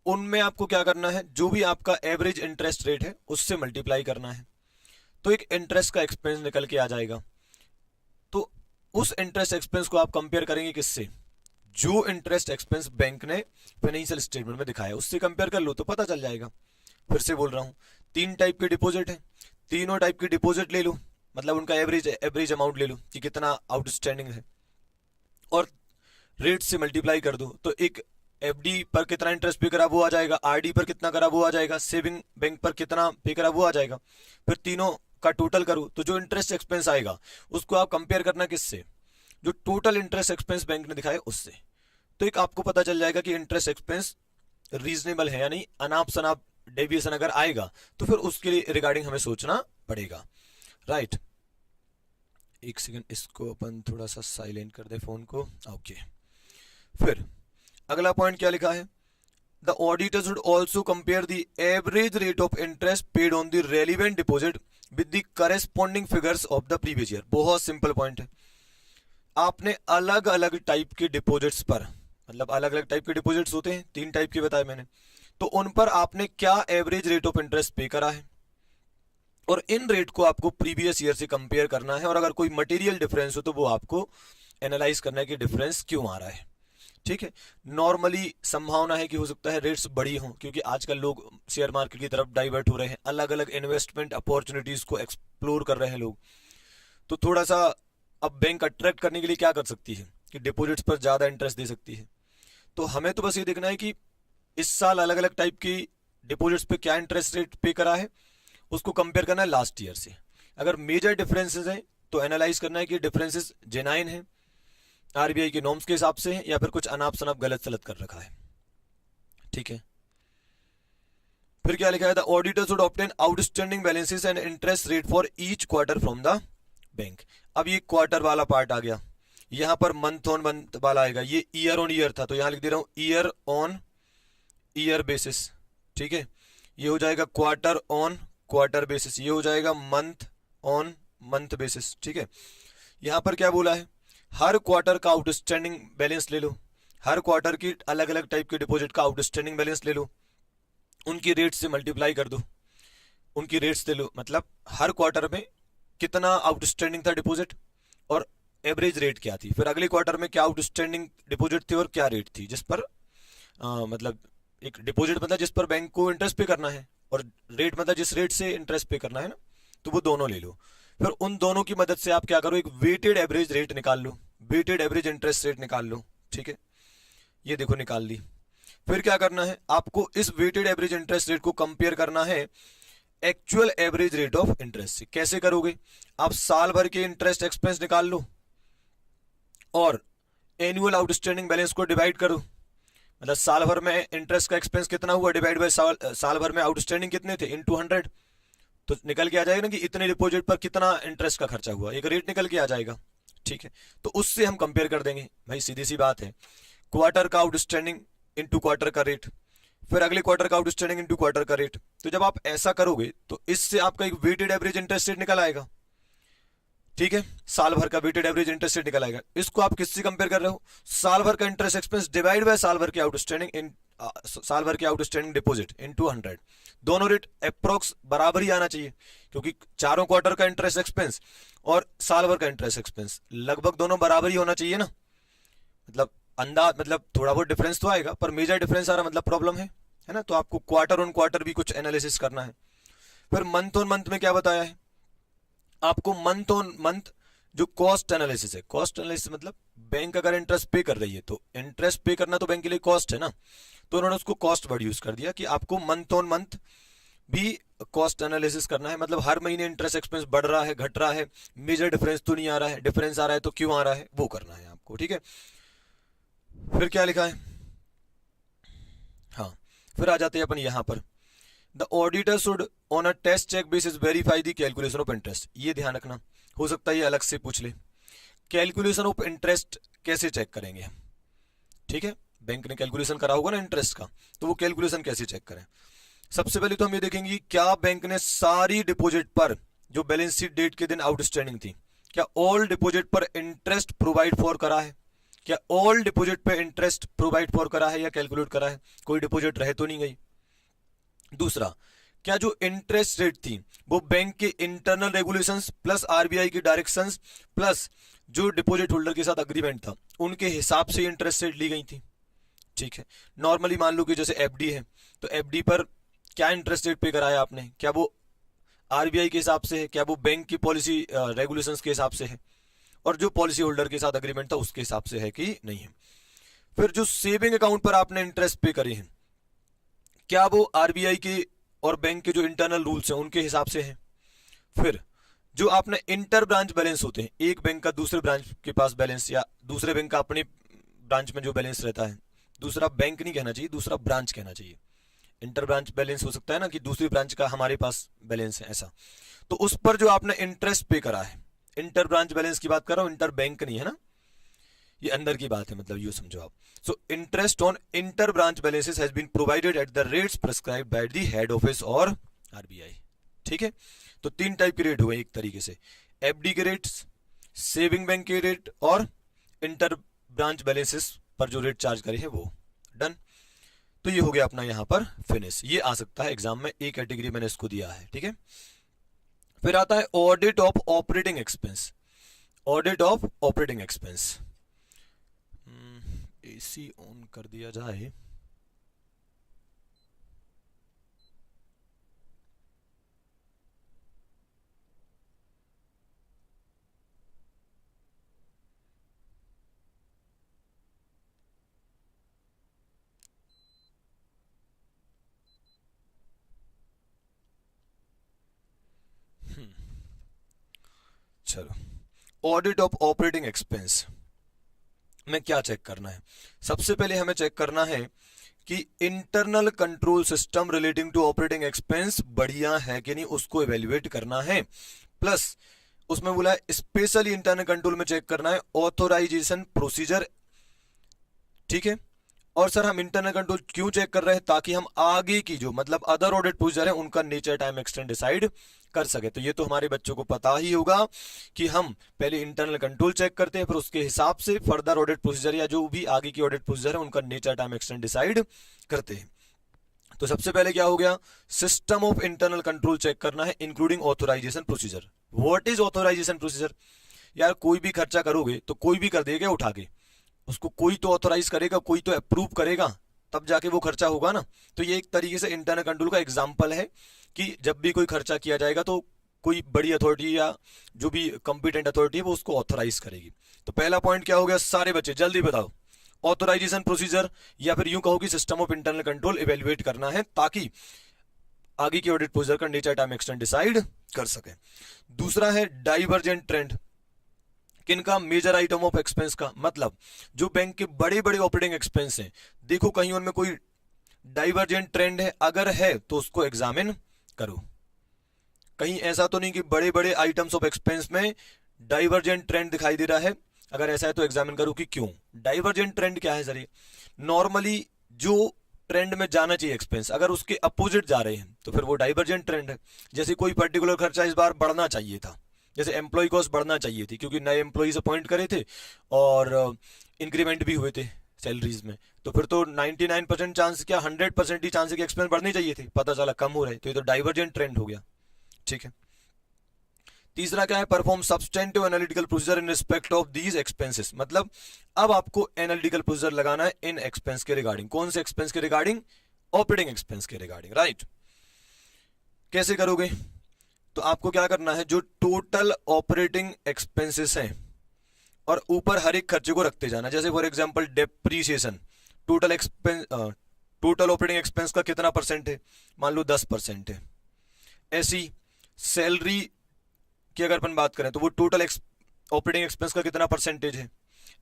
उनमें आपको क्या करना है, जो भी आपका एवरेज इंटरेस्ट रेट है उससे मल्टीप्लाई करना है, तो एक इंटरेस्ट का एक्सपेंस निकल के आ जाएगा। तो उस इंटरेस्ट एक्सपेंस को आप कंपेयर करेंगे किससे? जो इंटरेस्ट एक्सपेंस बैंक ने फाइनेंशियल स्टेटमेंट में दिखाया उससे कंपेयर कर लो तो पता चल जाएगा। फिर से बोल रहा हूं, 3 टाइप की डिपॉजिट है, तीनों टाइप की डिपॉजिट ले लो, मतलब उनका एवरेज अमाउंट ले लो कि कितना आउटस्टैंडिंग है और रेट से मल्टीप्लाई कर दो। तो एक एफडी पर कितना इंटरेस्ट पे करा वो आ जाएगा, आरडी पर कितना करा वो आ जाएगा, सेविंग बैंक पर कितना पे करा वो आ जाएगा। फिर तीनों का टोटल करो तो जो इंटरेस्ट एक्सपेंस आएगा उसको आप कंपेयर करना किससे? जो टोटल इंटरेस्ट एक्सपेंस बैंक ने दिखाया उससे। तो एक आपको पता चल जाएगा कि इंटरेस्ट एक्सपेंस रीजनेबल है या नहीं। अनाप शनाप डेविएशन अगर आएगा तो फिर उसके लिए रिगार्डिंग हमें सोचना पड़ेगा। राइट, एक सेकंड, इसको अपन थोड़ा सा साइलेंट कर दे फोन को। ओके, फिर अगला पॉइंट क्या लिखा है, the auditor should also compare the average rate of interest paid on the relevant deposit with the corresponding figures of the previous year. बहुत सिंपल पॉइंट है, आपने अलग अलग टाइप के डिपॉजिट्स पर, मतलब अलग अलग टाइप के डिपॉजिट्स होते हैं, 3 टाइप के बताए मैंने, तो उन पर आपने क्या एवरेज रेट ऑफ इंटरेस्ट पे करा है और इन रेट को आपको प्रीवियस ईयर से कंपेयर करना है। और अगर कोई मटेरियल डिफरेंस हो तो वो आपको एनालाइज करना है कि डिफरेंस क्यों आ रहा है। ठीक है। नॉर्मली संभावना है कि हो सकता है रेट्स बड़ी हों, क्योंकि आजकल लोग शेयर मार्केट की तरफ डाइवर्ट हो रहे हैं, अलग अलग इन्वेस्टमेंट अपॉर्चुनिटीज को एक्सप्लोर कर रहे हैं लोग। तो थोड़ा सा अब बैंक अट्रैक्ट करने के लिए क्या कर सकती है कि डिपॉजिट्स पर ज़्यादा इंटरेस्ट दे सकती है। तो हमें तो बस ये देखना है कि इस साल अलग अलग टाइप की डिपॉजिट्स पे क्या इंटरेस्ट रेट पे करा है, उसको कंपेयर करना है लास्ट ईयर से। अगर मेजर डिफरेंसेस हैं तो एनालाइज करना है कि डिफरेंसेस जेन्युइन हैं, आरबीआई के नॉर्म्स के हिसाब से है, या फिर कुछ अनाप शनाप गलत सलत कर रखा है। ठीक है। फिर क्या लिखा है, the auditor should obtain outstanding balances and interest rate for each quarter from the bank. अब ये क्वार्टर वाला पार्ट आ गया, यहां पर मंथ ऑन मंथ वाला आएगा। ये ईयर ऑन ईयर था, तो यहां लिख दे रहा हूं ईयर ऑन ईयर बेसिस। ठीक है। ये हो जाएगा क्वार्टर ऑन क्वार्टर बेसिस, ये हो जाएगा मंथ ऑन मंथ बेसिस। ठीक है। यहां पर क्या बोला है, हर क्वार्टर का आउटस्टैंडिंग बैलेंस ले लो, हर क्वार्टर की अलग अलग टाइप के डिपॉजिट का आउटस्टैंडिंग बैलेंस ले लो, उनकी रेट से मल्टीप्लाई कर दो, उनकी रेट्स ले लो, मतलब हर क्वार्टर में कितना आउटस्टैंडिंग था डिपॉजिट और एवरेज रेट क्या थी, फिर अगले क्वार्टर में क्या आउटस्टैंडिंग डिपॉजिट थी और क्या रेट थी, जिस पर मतलब एक डिपॉजिट मतलब जिस पर बैंक को इंटरेस्ट पे करना है, और रेट मतलब जिस रेट से इंटरेस्ट पे करना है ना, तो वो दोनों ले लो। फिर उन दोनों की मदद से आप क्या करो, एक वेटेड एवरेज रेट निकाल लो, वेटेड एवरेज इंटरेस्ट रेट निकाल लो। ठीक है। ये देखो निकाल ली। फिर क्या करना है, आपको इस वेटेड एवरेज इंटरेस्ट रेट को कंपेयर करना है actual average rate of interest से। कैसे करोगे, आप साल भर के इंटरेस्ट एक्सपेंस निकाल लो और एनुअल आउटस्टैंडिंग बैलेंस को डिवाइड करो, मतलब साल भर में इंटरेस्ट का एक्सपेंस कितना हुआ डिवाइड बाय साल भर में आउटस्टैंडिंग कितने थे इनटू 100, तो निकल के आ जाएगा ना कि इतने डिपॉजिट पर कितना इंटरेस्ट का खर्चा हुआ, एक रेट निकल के आ जाएगा। ठीक है। तो उससे हम कंपेयर कर देंगे भाई, सीधी सी बात है, क्वार्टर का आउटस्टैंडिंग इनटू क्वार्टर का रेट, फिर अगले क्वार्टर का आउटस्टैंडिंग इनटू क्वार्टर का रेट। तो जब आप ऐसा करोगे तो इससे आपका एक वेटेड एवरेज इंटरेस्ट रेट निकल आएगा। ठीक है। साल भर का वेटेड एवरेज इंटरेस्ट रेट निकल आएगा। इसको आप किससे कंपेयर कर रहे हो, साल भर का इंटरेस्ट एक्सपेंस डिवाइड बाय साल भर के आउटस्टैंडिंग इन साल भर के आउटस्टैंडिंग डिपॉजिट इनटू 100। दोनों रेट अप्रोक्स बराबर ही आना चाहिए, क्योंकि चारों क्वार्टर का इंटरेस्ट एक्सपेंस और साल भर का इंटरेस्ट एक्सपेंस लगभग दोनों बराबर ही होना चाहिए ना, मतलब अंदाज, मतलब थोड़ा बहुत डिफरेंस तो आएगा, पर मेजर डिफरेंस आ रहा मतलब प्रॉब्लम है ना। तो आपको क्वार्टर ऑन क्वार्टर भी कुछ एनालिसिस करना है। फिर मंथ ऑन मंथ में क्या बताया है आपको, मंथ ऑन मंथ जो कॉस्ट एनालिसिस है, कॉस्ट एनालिसिस मतलब बैंक अगर इंटरेस्ट पे कर रही है तो इंटरेस्ट पे करना तो बैंक के लिए कॉस्ट है ना, तो उन्होंने उसको कॉस्ट वर्ड यूज कर दिया कि आपको मंथ ऑन मंथ भी कॉस्ट एनालिसिस करना है, मतलब हर महीने इंटरेस्ट एक्सपेंस बढ़ रहा है घट रहा है, मेजर डिफरेंस तो नहीं आ रहा है, डिफरेंस आ रहा है तो क्यों आ रहा है, वो करना है आपको। ठीक है। फिर क्या लिखा है, हाँ फिर आ जाते हैं अपन यहां पर, the auditor should on a test check basis verify the calculation of interest. ये ध्यान रखना, हो सकता है ये अलग से पूछ ले, कैलकुलेशन ऑफ इंटरेस्ट कैसे चेक करेंगे। ठीक है। बैंक ने कैलकुलेशन करा होगा ना इंटरेस्ट का, तो वो कैलकुलेशन कैसे चेक करें। सबसे पहले तो हम ये देखेंगे क्या बैंक ने सारी डिपॉजिट पर जो बैलेंस शीट डेट के दिन आउटस्टैंडिंग थी, क्या ऑल डिपॉजिट पर इंटरेस्ट प्रोवाइड फॉर करा है, क्या ऑल डिपॉजिट पे इंटरेस्ट प्रोवाइड फॉर करा है या कैलकुलेट करा है, कोई डिपॉजिट रह तो नहीं गई। दूसरा, क्या जो इंटरेस्ट रेट थी वो बैंक के इंटरनल रेगुलेशंस प्लस आरबीआई की डायरेक्शंस प्लस जो डिपॉजिट होल्डर के साथ अग्रीमेंट था उनके हिसाब से इंटरेस्ट रेट ली गई थी। ठीक है। नॉर्मली मान लो कि जैसे एफडी है, तो एफडी पर क्या इंटरेस्ट रेट पे कराया आपने, क्या वो आरबीआई के हिसाब से है, क्या वो बैंक की पॉलिसी रेगुलेशंस के हिसाब से है, और जो पॉलिसी होल्डर के साथ अग्रीमेंट था उसके हिसाब से है कि नहीं है। फिर जो सेविंग अकाउंट पर आपने इंटरेस्ट पे करे हैं, क्या वो आरबीआई के और बैंक के जो इंटरनल रूल्स हैं उनके हिसाब से है। फिर जो आपने इंटर ब्रांच बैलेंस होते हैं, एक बैंक का दूसरे ब्रांच के पास बैलेंस, या दूसरे बैंक का अपने ब्रांच में जो बैलेंस रहता है, दूसरा बैंक नहीं कहना चाहिए, दूसरा ब्रांच कहना चाहिए। इंटर ब्रांच बैलेंस हो सकता है ना कि दूसरी ब्रांच का हमारे पास बैलेंस है ऐसा, तो उस पर जो आपने इंटरेस्ट पे करा है, इंटर ब्रांच बैलेंस की बात कर रहा हूं, इंटर बैंक नहीं है ना, ये अंदर की बात है, मतलब ये समझो आप। So interest on inter branch balances has been provided at the rates prescribed by the head office और आरबीआई। ठीक है। तो तीन टाइप के रेट हुए एक तरीके से, एफडी के रेट्स, सेविंग बैंक के रेट, और इंटर ब्रांच बैलेंसेस पर जो रेट चार्ज करे हैं वो। डन। तो ये हो गया अपना यहां पर फिनिश। ये आ सकता है एग्जाम में, एक कैटेगरी मैंने इसको दिया है। ठीक है। फिर आता है audit of operating expense. Audit of operating expense AC on कर दिया जाए। चलो, ऑडिट ऑफ ऑपरेटिंग एक्सपेंस में क्या चेक करना है? सबसे पहले हमें चेक करना है कि internal control system relating to operating expense बढ़िया है कि नहीं, उसको इवेल्युएट करना है। प्लस उसमें बोला है स्पेशली इंटरनल कंट्रोल में चेक करना है ऑथोराइजेशन प्रोसीजर। ठीक है, और सर हम इंटरनल कंट्रोल क्यों चेक कर रहे हैं? ताकि हम आगे की जो मतलब अदर ऑडिट प्रोसीजर है उनका नेचर टाइम एक्सटेंड डिसाइड कर सके। तो ये तो हमारे बच्चों को पता ही होगा कि हम पहले इंटरनल कंट्रोल चेक करते हैं, फिर उसके हिसाब से फर्दर ऑडिट प्रोसीजर या जो भी आगे की ऑडिट प्रोसीजर है उनका नेचर टाइम एक्सटेंड डिसाइड करते हैं। तो सबसे पहले क्या हो गया? System of internal control check करना है including authorisation procedure. What is authorisation procedure? यार कोई भी खर्चा करोगे तो कोई भी कर देगा उठा के, उसको कोई तो ऑथोराइज करेगा, कोई तो अप्रूव करेगा, तब जाके वो खर्चा होगा ना। तो ये एक तरीके से इंटरनल कंट्रोल का एग्जांपल है कि जब भी कोई खर्चा किया जाएगा तो कोई बड़ी अथॉरिटी या जो भी कॉम्पिटेंट अथॉरिटी है वो उसको ऑथोराइज करेगी। तो पहला पॉइंट क्या हो गया सारे बच्चे जल्दी बताओ? ऑथोराइजेशन प्रोसीजर, या फिर यूं कहो कि system of internal control evaluate करना है ताकि आगे की ऑडिट प्रोसीजर का नेचर टाइम एक्सटेंड डिसाइड कर सके। दूसरा है डाइवर्जेंट ट्रेंड। किनका? मेजर आइटम ऑफ एक्सपेंस का, मतलब जो बैंक के बड़े बड़े ऑपरेटिंग एक्सपेंस हैं, देखो कहीं उनमें कोई डाइवर्जेंट ट्रेंड है, अगर है तो उसको एग्जामिन करो। कहीं ऐसा तो नहीं कि बड़े बड़े आइटम्स ऑफ एक्सपेंस में डाइवर्जेंट ट्रेंड दिखाई दे रहा है, अगर ऐसा है तो एग्जामिन करो कि क्यों। डाइवर्जेंट ट्रेंड क्या है सर? ये नॉर्मली जो ट्रेंड में जाना चाहिए एक्सपेंस, अगर उसके अपोजिट जा रहे हैं तो फिर वो डाइवर्जेंट ट्रेंड है। जैसे कोई पर्टिकुलर खर्चा इस बार बढ़ना चाहिए था, जैसे एम्प्लॉय कॉस्ट बढ़ना चाहिए थी क्योंकि नए एम्प्लॉयज अपॉइंट करे थे और इंक्रीमेंट भी हुए थे सैलरीज में, तो फिर तो 99% चांस क्या 100% ही चांस है कि एक्सपेंस बढ़ने चाहिए थे, पता चला कम हो रहे, तो ये तो डाइवर्जेंट ट्रेंड हो गया। ठीक है, तीसरा क्या है? Perform substantive analytical procedure in respect of these expenses, मतलब अब आपको एनालिटिकल प्रोसीजर लगाना है इन एक्सपेंस के रिगार्डिंग। कौन से एक्सपेंस के रिगार्डिंग? ऑपरेटिंग एक्सपेंस के रिगार्डिंग, राइट। कैसे करोगे? तो आपको क्या करना है, जो टोटल ऑपरेटिंग एक्सपेंसेस हैं और ऊपर हर एक खर्चे को रखते जाना। जैसे for example depreciation, total expense, total operating expense का कितना परसेंट है? मान लो 10% है। ऐसी सैलरी की अगर अपन बात करें तो वो टोटल ऑपरेटिंग एक्सपेंस का कितना परसेंटेज है?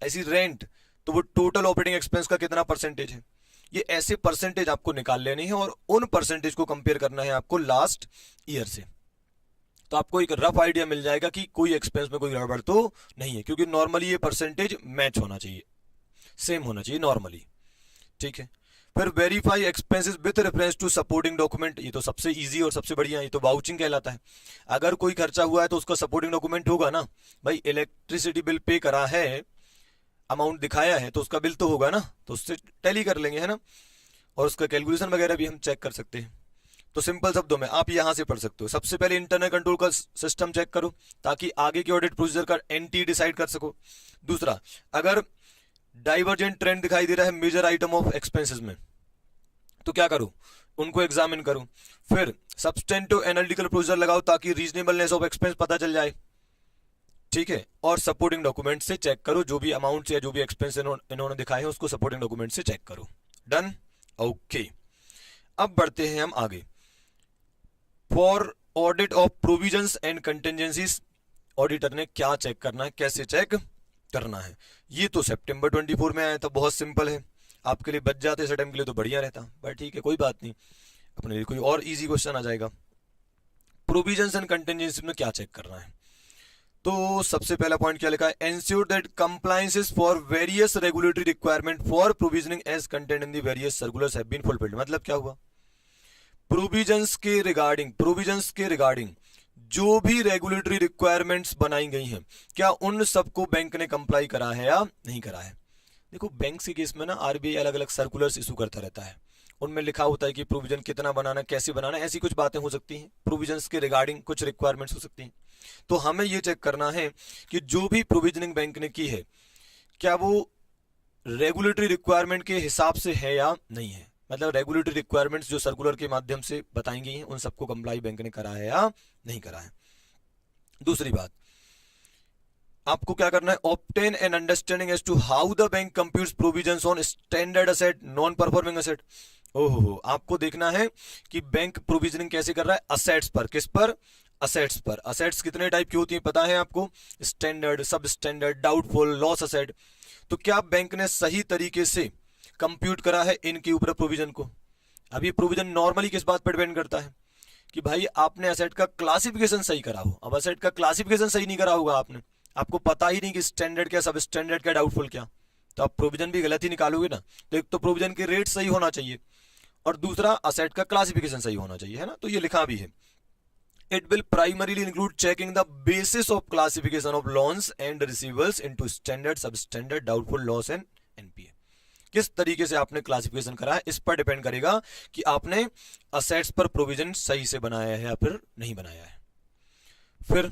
ऐसी रेंट, तो वो टोटल ऑपरेटिंग एक्सपेंस का कितना परसेंटेज है? ये ऐसे परसेंटेज आपको निकाल लेने हैं और उन परसेंटेज को कंपेयर करना है आपको लास्ट ईयर से। तो आपको एक रफ आइडिया मिल जाएगा कि कोई एक्सपेंस में कोई गड़बड़ तो नहीं है, क्योंकि नॉर्मली ये परसेंटेज मैच होना चाहिए, सेम होना चाहिए नॉर्मली। ठीक है, फिर verify expenses with reference to supporting document. ये तो सबसे इजी और सबसे बढ़िया, ये तो वाउचिंग कहलाता है। अगर कोई खर्चा हुआ है तो उसका सपोर्टिंग डॉक्यूमेंट होगा ना। भाई इलेक्ट्रिसिटी बिल पे करा है, अमाउंट दिखाया है, तो उसका बिल तो होगा ना, तो उससे टैली कर लेंगे, है ना। और उसका कैलकुलेशन वगैरह भी हम चेक कर सकते हैं। तो सिंपल शब्दों में आप यहां से पढ़ सकते हो, सबसे पहले इंटरनल कंट्रोल का सिस्टम चेक करो ताकि आगे की ऑडिट प्रोसीजर का एनटी डिसाइड कर सको। दूसरा, अगर डाइवर्जेंट ट्रेंड दिखाई दे रहा है मेजर आइटम ऑफ एक्सपेंसेस में, तो क्या करो? उनको एग्जामिन करो। फिर सब्सटेंटिव एनालिटिकल प्रोसीजर लगाओ ताकि रीजनेबलनेस ऑफ एक्सपेंस पता चल जाए। ठीक है, और सपोर्टिंग डॉक्यूमेंट से चेक करो, जो भी अमाउंट या जो भी एक्सपेंस इन्होंने दिखाए हैं उसको सपोर्टिंग डॉक्यूमेंट से चेक करो। Done, okay. अब बढ़ते हैं हम आगे। For audit of provisions and contingencies, auditor ने क्या चेक करना है, कैसे चेक करना है? ये तो सितंबर 24 में आया था, बहुत सिंपल है। आपके लिए बच जाते इस टाइम के लिए तो बढ़िया रहता, बट ठीक है कोई बात नहीं, अपने लिए कोई और इजी क्वेश्चन आ जाएगा। प्रोविजंस एंड कंटिजेंसीज में क्या चेक करना है? तो सबसे पहला पॉइंट क्या लिखा है? Ensure that compliances for various regulatory requirement for provisioning as content in the various circulars have been fulfilled. मतलब क्या हुआ? प्रोविजंस के रिगार्डिंग जो भी रेगुलेटरी रिक्वायरमेंट्स बनाई गई हैं, क्या उन सबको बैंक ने कंप्लाई करा है या नहीं करा है? देखो बैंक के केस में ना आरबीआई अलग अलग सर्कुलर्स इशू करता रहता है, उनमें लिखा होता है कि प्रोविजन कितना बनाना, कैसे बनाना, ऐसी कुछ बातें हो सकती हैं। प्रोविजंस के रिगार्डिंग कुछ रिक्वायरमेंट्स हो सकती हैं, तो हमें ये चेक करना है कि जो भी प्रोविजनिंग बैंक ने की है क्या वो रेगुलेटरी रिक्वायरमेंट के हिसाब से है या नहीं है, मतलब रेगुलेटरी रिक्वायरमेंट्स जो सर्कुलर के माध्यम से बताई गई हैं उन सबको कंप्लाई बैंक ने करा है या नहीं करा है। दूसरी बात, आपको क्या करना है, obtain an understanding as to how the bank computes provisions on standard asset, non performing asset. ओहो, आपको देखना है कि बैंक प्रोविजनिंग कैसे कर रहा है, असेट्स पर। किस पर, असेट्स पर। असेट्स कितने टाइप की होती हैं पता है आपको, standard, sub standard, doubtful, loss asset. तो क्या बैंक ने सही तरीके से कंप्यूट करा है इनके ऊपर प्रोविजन को। अब ये प्रोविजन नॉर्मली किस बात पर डिपेंड करता है कि भाई आपने असेट का क्लासिफिकेशन सही करा हो। अब असेट का क्लासिफिकेशन सही नहीं करा होगा आपने, आपको पता ही नहीं कि स्टैंडर्ड क्या, सब स्टैंडर्ड क्या, डाउटफुल क्या, तो आप प्रोविजन भी गलत ही निकालोगे ना। तो एक तो प्रोविजन के रेट सही होना चाहिए और दूसरा असेट का क्लासिफिकेशन सही होना चाहिए, है ना। तो ये लिखा भी है, it will primarily include checking the basis of classification of loans and receivers into standard, sub standard, doubtful, loss and NPA. किस तरीके से आपने क्लासिफिकेशन करा है इस पर डिपेंड करेगा कि आपने असेट्स पर प्रोविजन सही से बनाया है या फिर नहीं बनाया है। फिर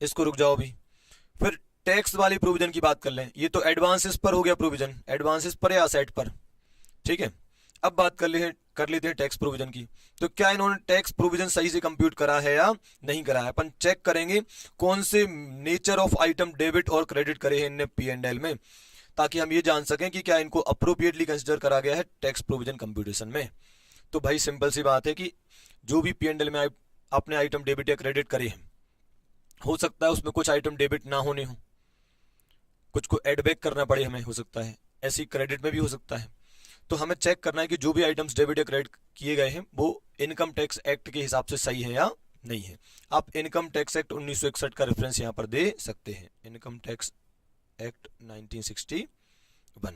इसको रुक जाओ अभी, फिर टैक्स वाली प्रोविजन की बात कर लें। ये तो एडवांसेस पर हो गया प्रोविजन, एडवांसेस पर या असेट पर, ठीक है। अब बात कर लेते हैं टैक्स प्रोविजन की। तो क्या इन्होंने टैक्स प्रोविजन सही से कंप्यूट करा है या नहीं करा है। अपन चेक करेंगे कौन से नेचर ऑफ आइटम डेबिट और क्रेडिट करे हैं इनने P&L में, ताकि हम ये जान सकें कि क्या इनको अप्रोप्रिएटली कंसिडर करा गया है टैक्स प्रोविजन कंप्यूटेशन में। तो भाई सिंपल सी बात है कि जो भी P&L में आपने आइटम डेबिट या क्रेडिट करे हैं, हो सकता है उसमें कुछ आइटम डेबिट ना होने हो, कुछ को एड बैक करना पड़े हमें, हो सकता है ऐसी क्रेडिट में भी हो सकता है। तो हमें चेक करना है कि जो भी आइटम्स डेबिट या क्रेडिट किए गए हैं वो इनकम टैक्स एक्ट के हिसाब से सही है या नहीं है। आप इनकम टैक्स एक्ट 1961 का रेफरेंस यहाँ पर दे सकते हैं, इनकम टैक्स एक्ट 1961,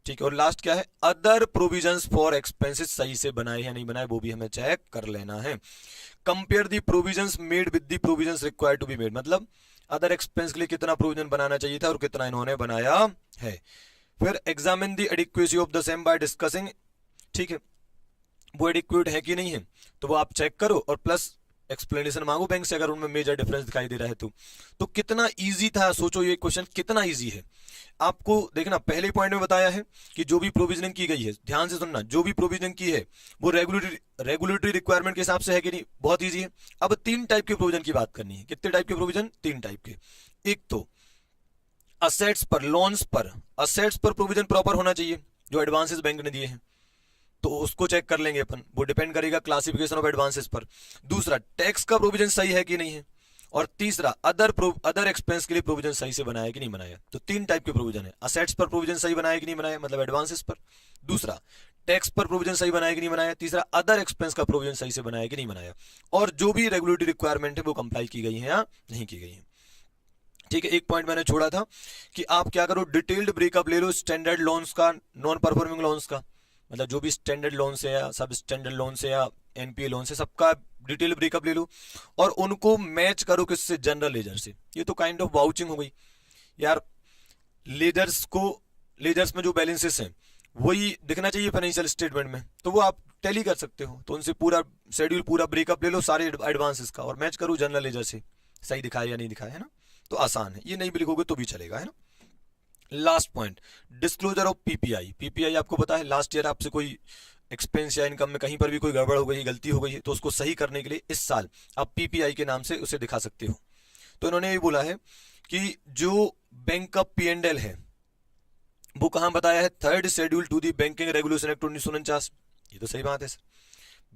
ठीक है। और लास्ट क्या है, अदर प्रोविजंस फॉर एक्सपेंसेस सही से बनाए या नहीं बनाए वो भी हमें चेक कर लेना है। Compare the provisions made with the provisions required to be made, मतलब अदर एक्सपेंस के लिए कितना प्रोविजन बनाना चाहिए था और कितना इन्होंने बनाया है। फिर examine the adequacy of the same by discussing, ठीक है, वो एडिक्वेट है कि नहीं है तो वो आप चेक करो और प्लस एक्सप्लेनेशन मांगो बैंक से अगर उनमें मेजर डिफरेंस दिखाई दे रहा है तो कितना इजी था, सोचो ये क्वेश्चन कितना इजी है। आपको देखना पहले पॉइंट में बताया है कि जो भी प्रोविजनिंग की गई है, ध्यान से सुनना, जो भी प्रोविजनिंग की है वो रेगुलेटरी रिक्वायरमेंट के हिसाब से है कि नहीं, बहुत इजी है। अब 3 टाइप के प्रोविजन की बात करनी है। कितने टाइप के प्रोविजन, 3 टाइप के। एक तो असेट्स पर, लोन्स पर, असेट्स पर प्रोविजन प्रॉपर होना चाहिए जो एडवांसेस बैंक ने दिए हैं, तो उसको चेक कर लेंगे अपन, वो डिपेंड करेगा क्लासिफिकेशन ऑफ एडवांसेस पर। दूसरा, टैक्स का प्रोविजन सही है कि नहीं है। और तीसरा, अदर एक्सपेंस के लिए प्रोविजन सही से बनाया कि नहीं बनाया। तो 3 टाइप के प्रोविजन है, असेट्स पर प्रोविजन सही बनाया कि नहीं बनाया, मतलब एडवांसेस पर। दूसरा, टैक्स पर प्रोविजन सही बनाया कि नहीं बनाया। तीसरा, अदर एक्सपेंस का प्रोविजन सही से बनाया कि नहीं बनाया। और जो भी रेगुलेटरी रिक्वायरमेंट है वो कंप्लाई की गई है या नहीं की गई है, ठीक है। एक पॉइंट मैंने छोड़ा था कि आप क्या करो, डिटेल्ड ब्रेकअप ले लो स्टैंडर्ड लोन्स का, नॉन परफॉर्मिंग लोन्स का, मतलब जो भी स्टैंडर्ड लोन से या सब स्टैंडर्ड लोन से या एनपीए लोन से, सबका डिटेल ब्रेकअप ले लो और उनको मैच करो किससे, जनरल लेजर से। ये तो काइंड ऑफ वाउचिंग हो गई यार। लेजर्स में जो बैलेंसेस हैं वही दिखना चाहिए फाइनेंशियल स्टेटमेंट में, तो वो आप टैली कर सकते हो। तो उनसे पूरा शेड्यूल, पूरा ब्रेकअप ले लो सारे एडवांसेस का और मैच करो जनरल लेजर से, सही दिखाया या नहीं दिखाया, है ना। तो आसान है, ये नहीं भी लिखोगे तो भी चलेगा, है ना। Last point, disclosure of PPI. PPI आपको पता है लास्ट ईयर आपसे कोई एक्सपेंस या इनकम में कहीं पर भी कोई गड़बड़ हो गई, गलती हो गई है, तो उसको सही करने के लिए इस साल आप पीपीआई के नाम से उसे दिखा सकते हो। तो इन्होंने ये बोला है कि जो बैंक का P&L है वो कहां बताया है, 3rd schedule to the banking regulation act 1949। ये तो सही बात है सर,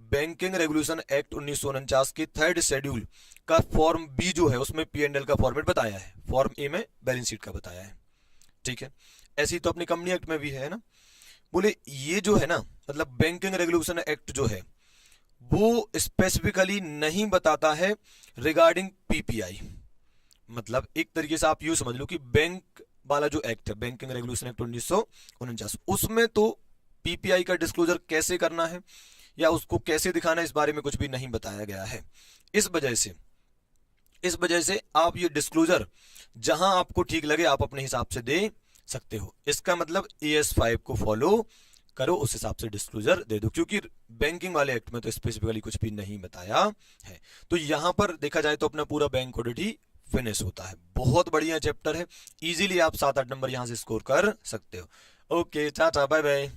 बैंकिंग रेगुलेशन एक्ट 1949 के 3rd शेड्यूल का फॉर्म बी जो है उसमें P&L का फॉर्मेट बताया है, फॉर्म ए में बैलेंस शीट का बताया है, ठीक है। ऐसे ही तो अपनी कंपनी एक्ट में भी है ना। बोले ये जो है ना, मतलब बैंकिंग रेगुलेशन एक्ट जो है वो स्पेसिफिकली नहीं बताता है रिगार्डिंग पीपीआई। मतलब एक तरीके से आप यूं समझ लो कि बैंक वाला जो एक्ट है, बैंकिंग रेगुलेशन एक्ट 1949, उसमें तो पीपीआई का डिस्क्लोजर कैसे करना है या उसको कैसे दिखाना है इस बारे में कुछ भी नहीं बताया गया है। इस वजह से आप ये डिस्क्लोजर जहां आपको ठीक लगे आप अपने हिसाब से दे सकते हो। इसका मतलब AS5 को फॉलो करो, उस हिसाब से डिस्क्लोजर दे दो, क्योंकि बैंकिंग वाले एक्ट में तो स्पेसिफिकली कुछ भी नहीं बताया है। तो यहां पर देखा जाए तो अपना पूरा बैंक ऑडिट ही फिनिश होता है। बहुत बढ़िया चैप्टर है, इजीली आप 7-8 नंबर यहाँ से स्कोर कर सकते हो। Okay, tata, bye bye.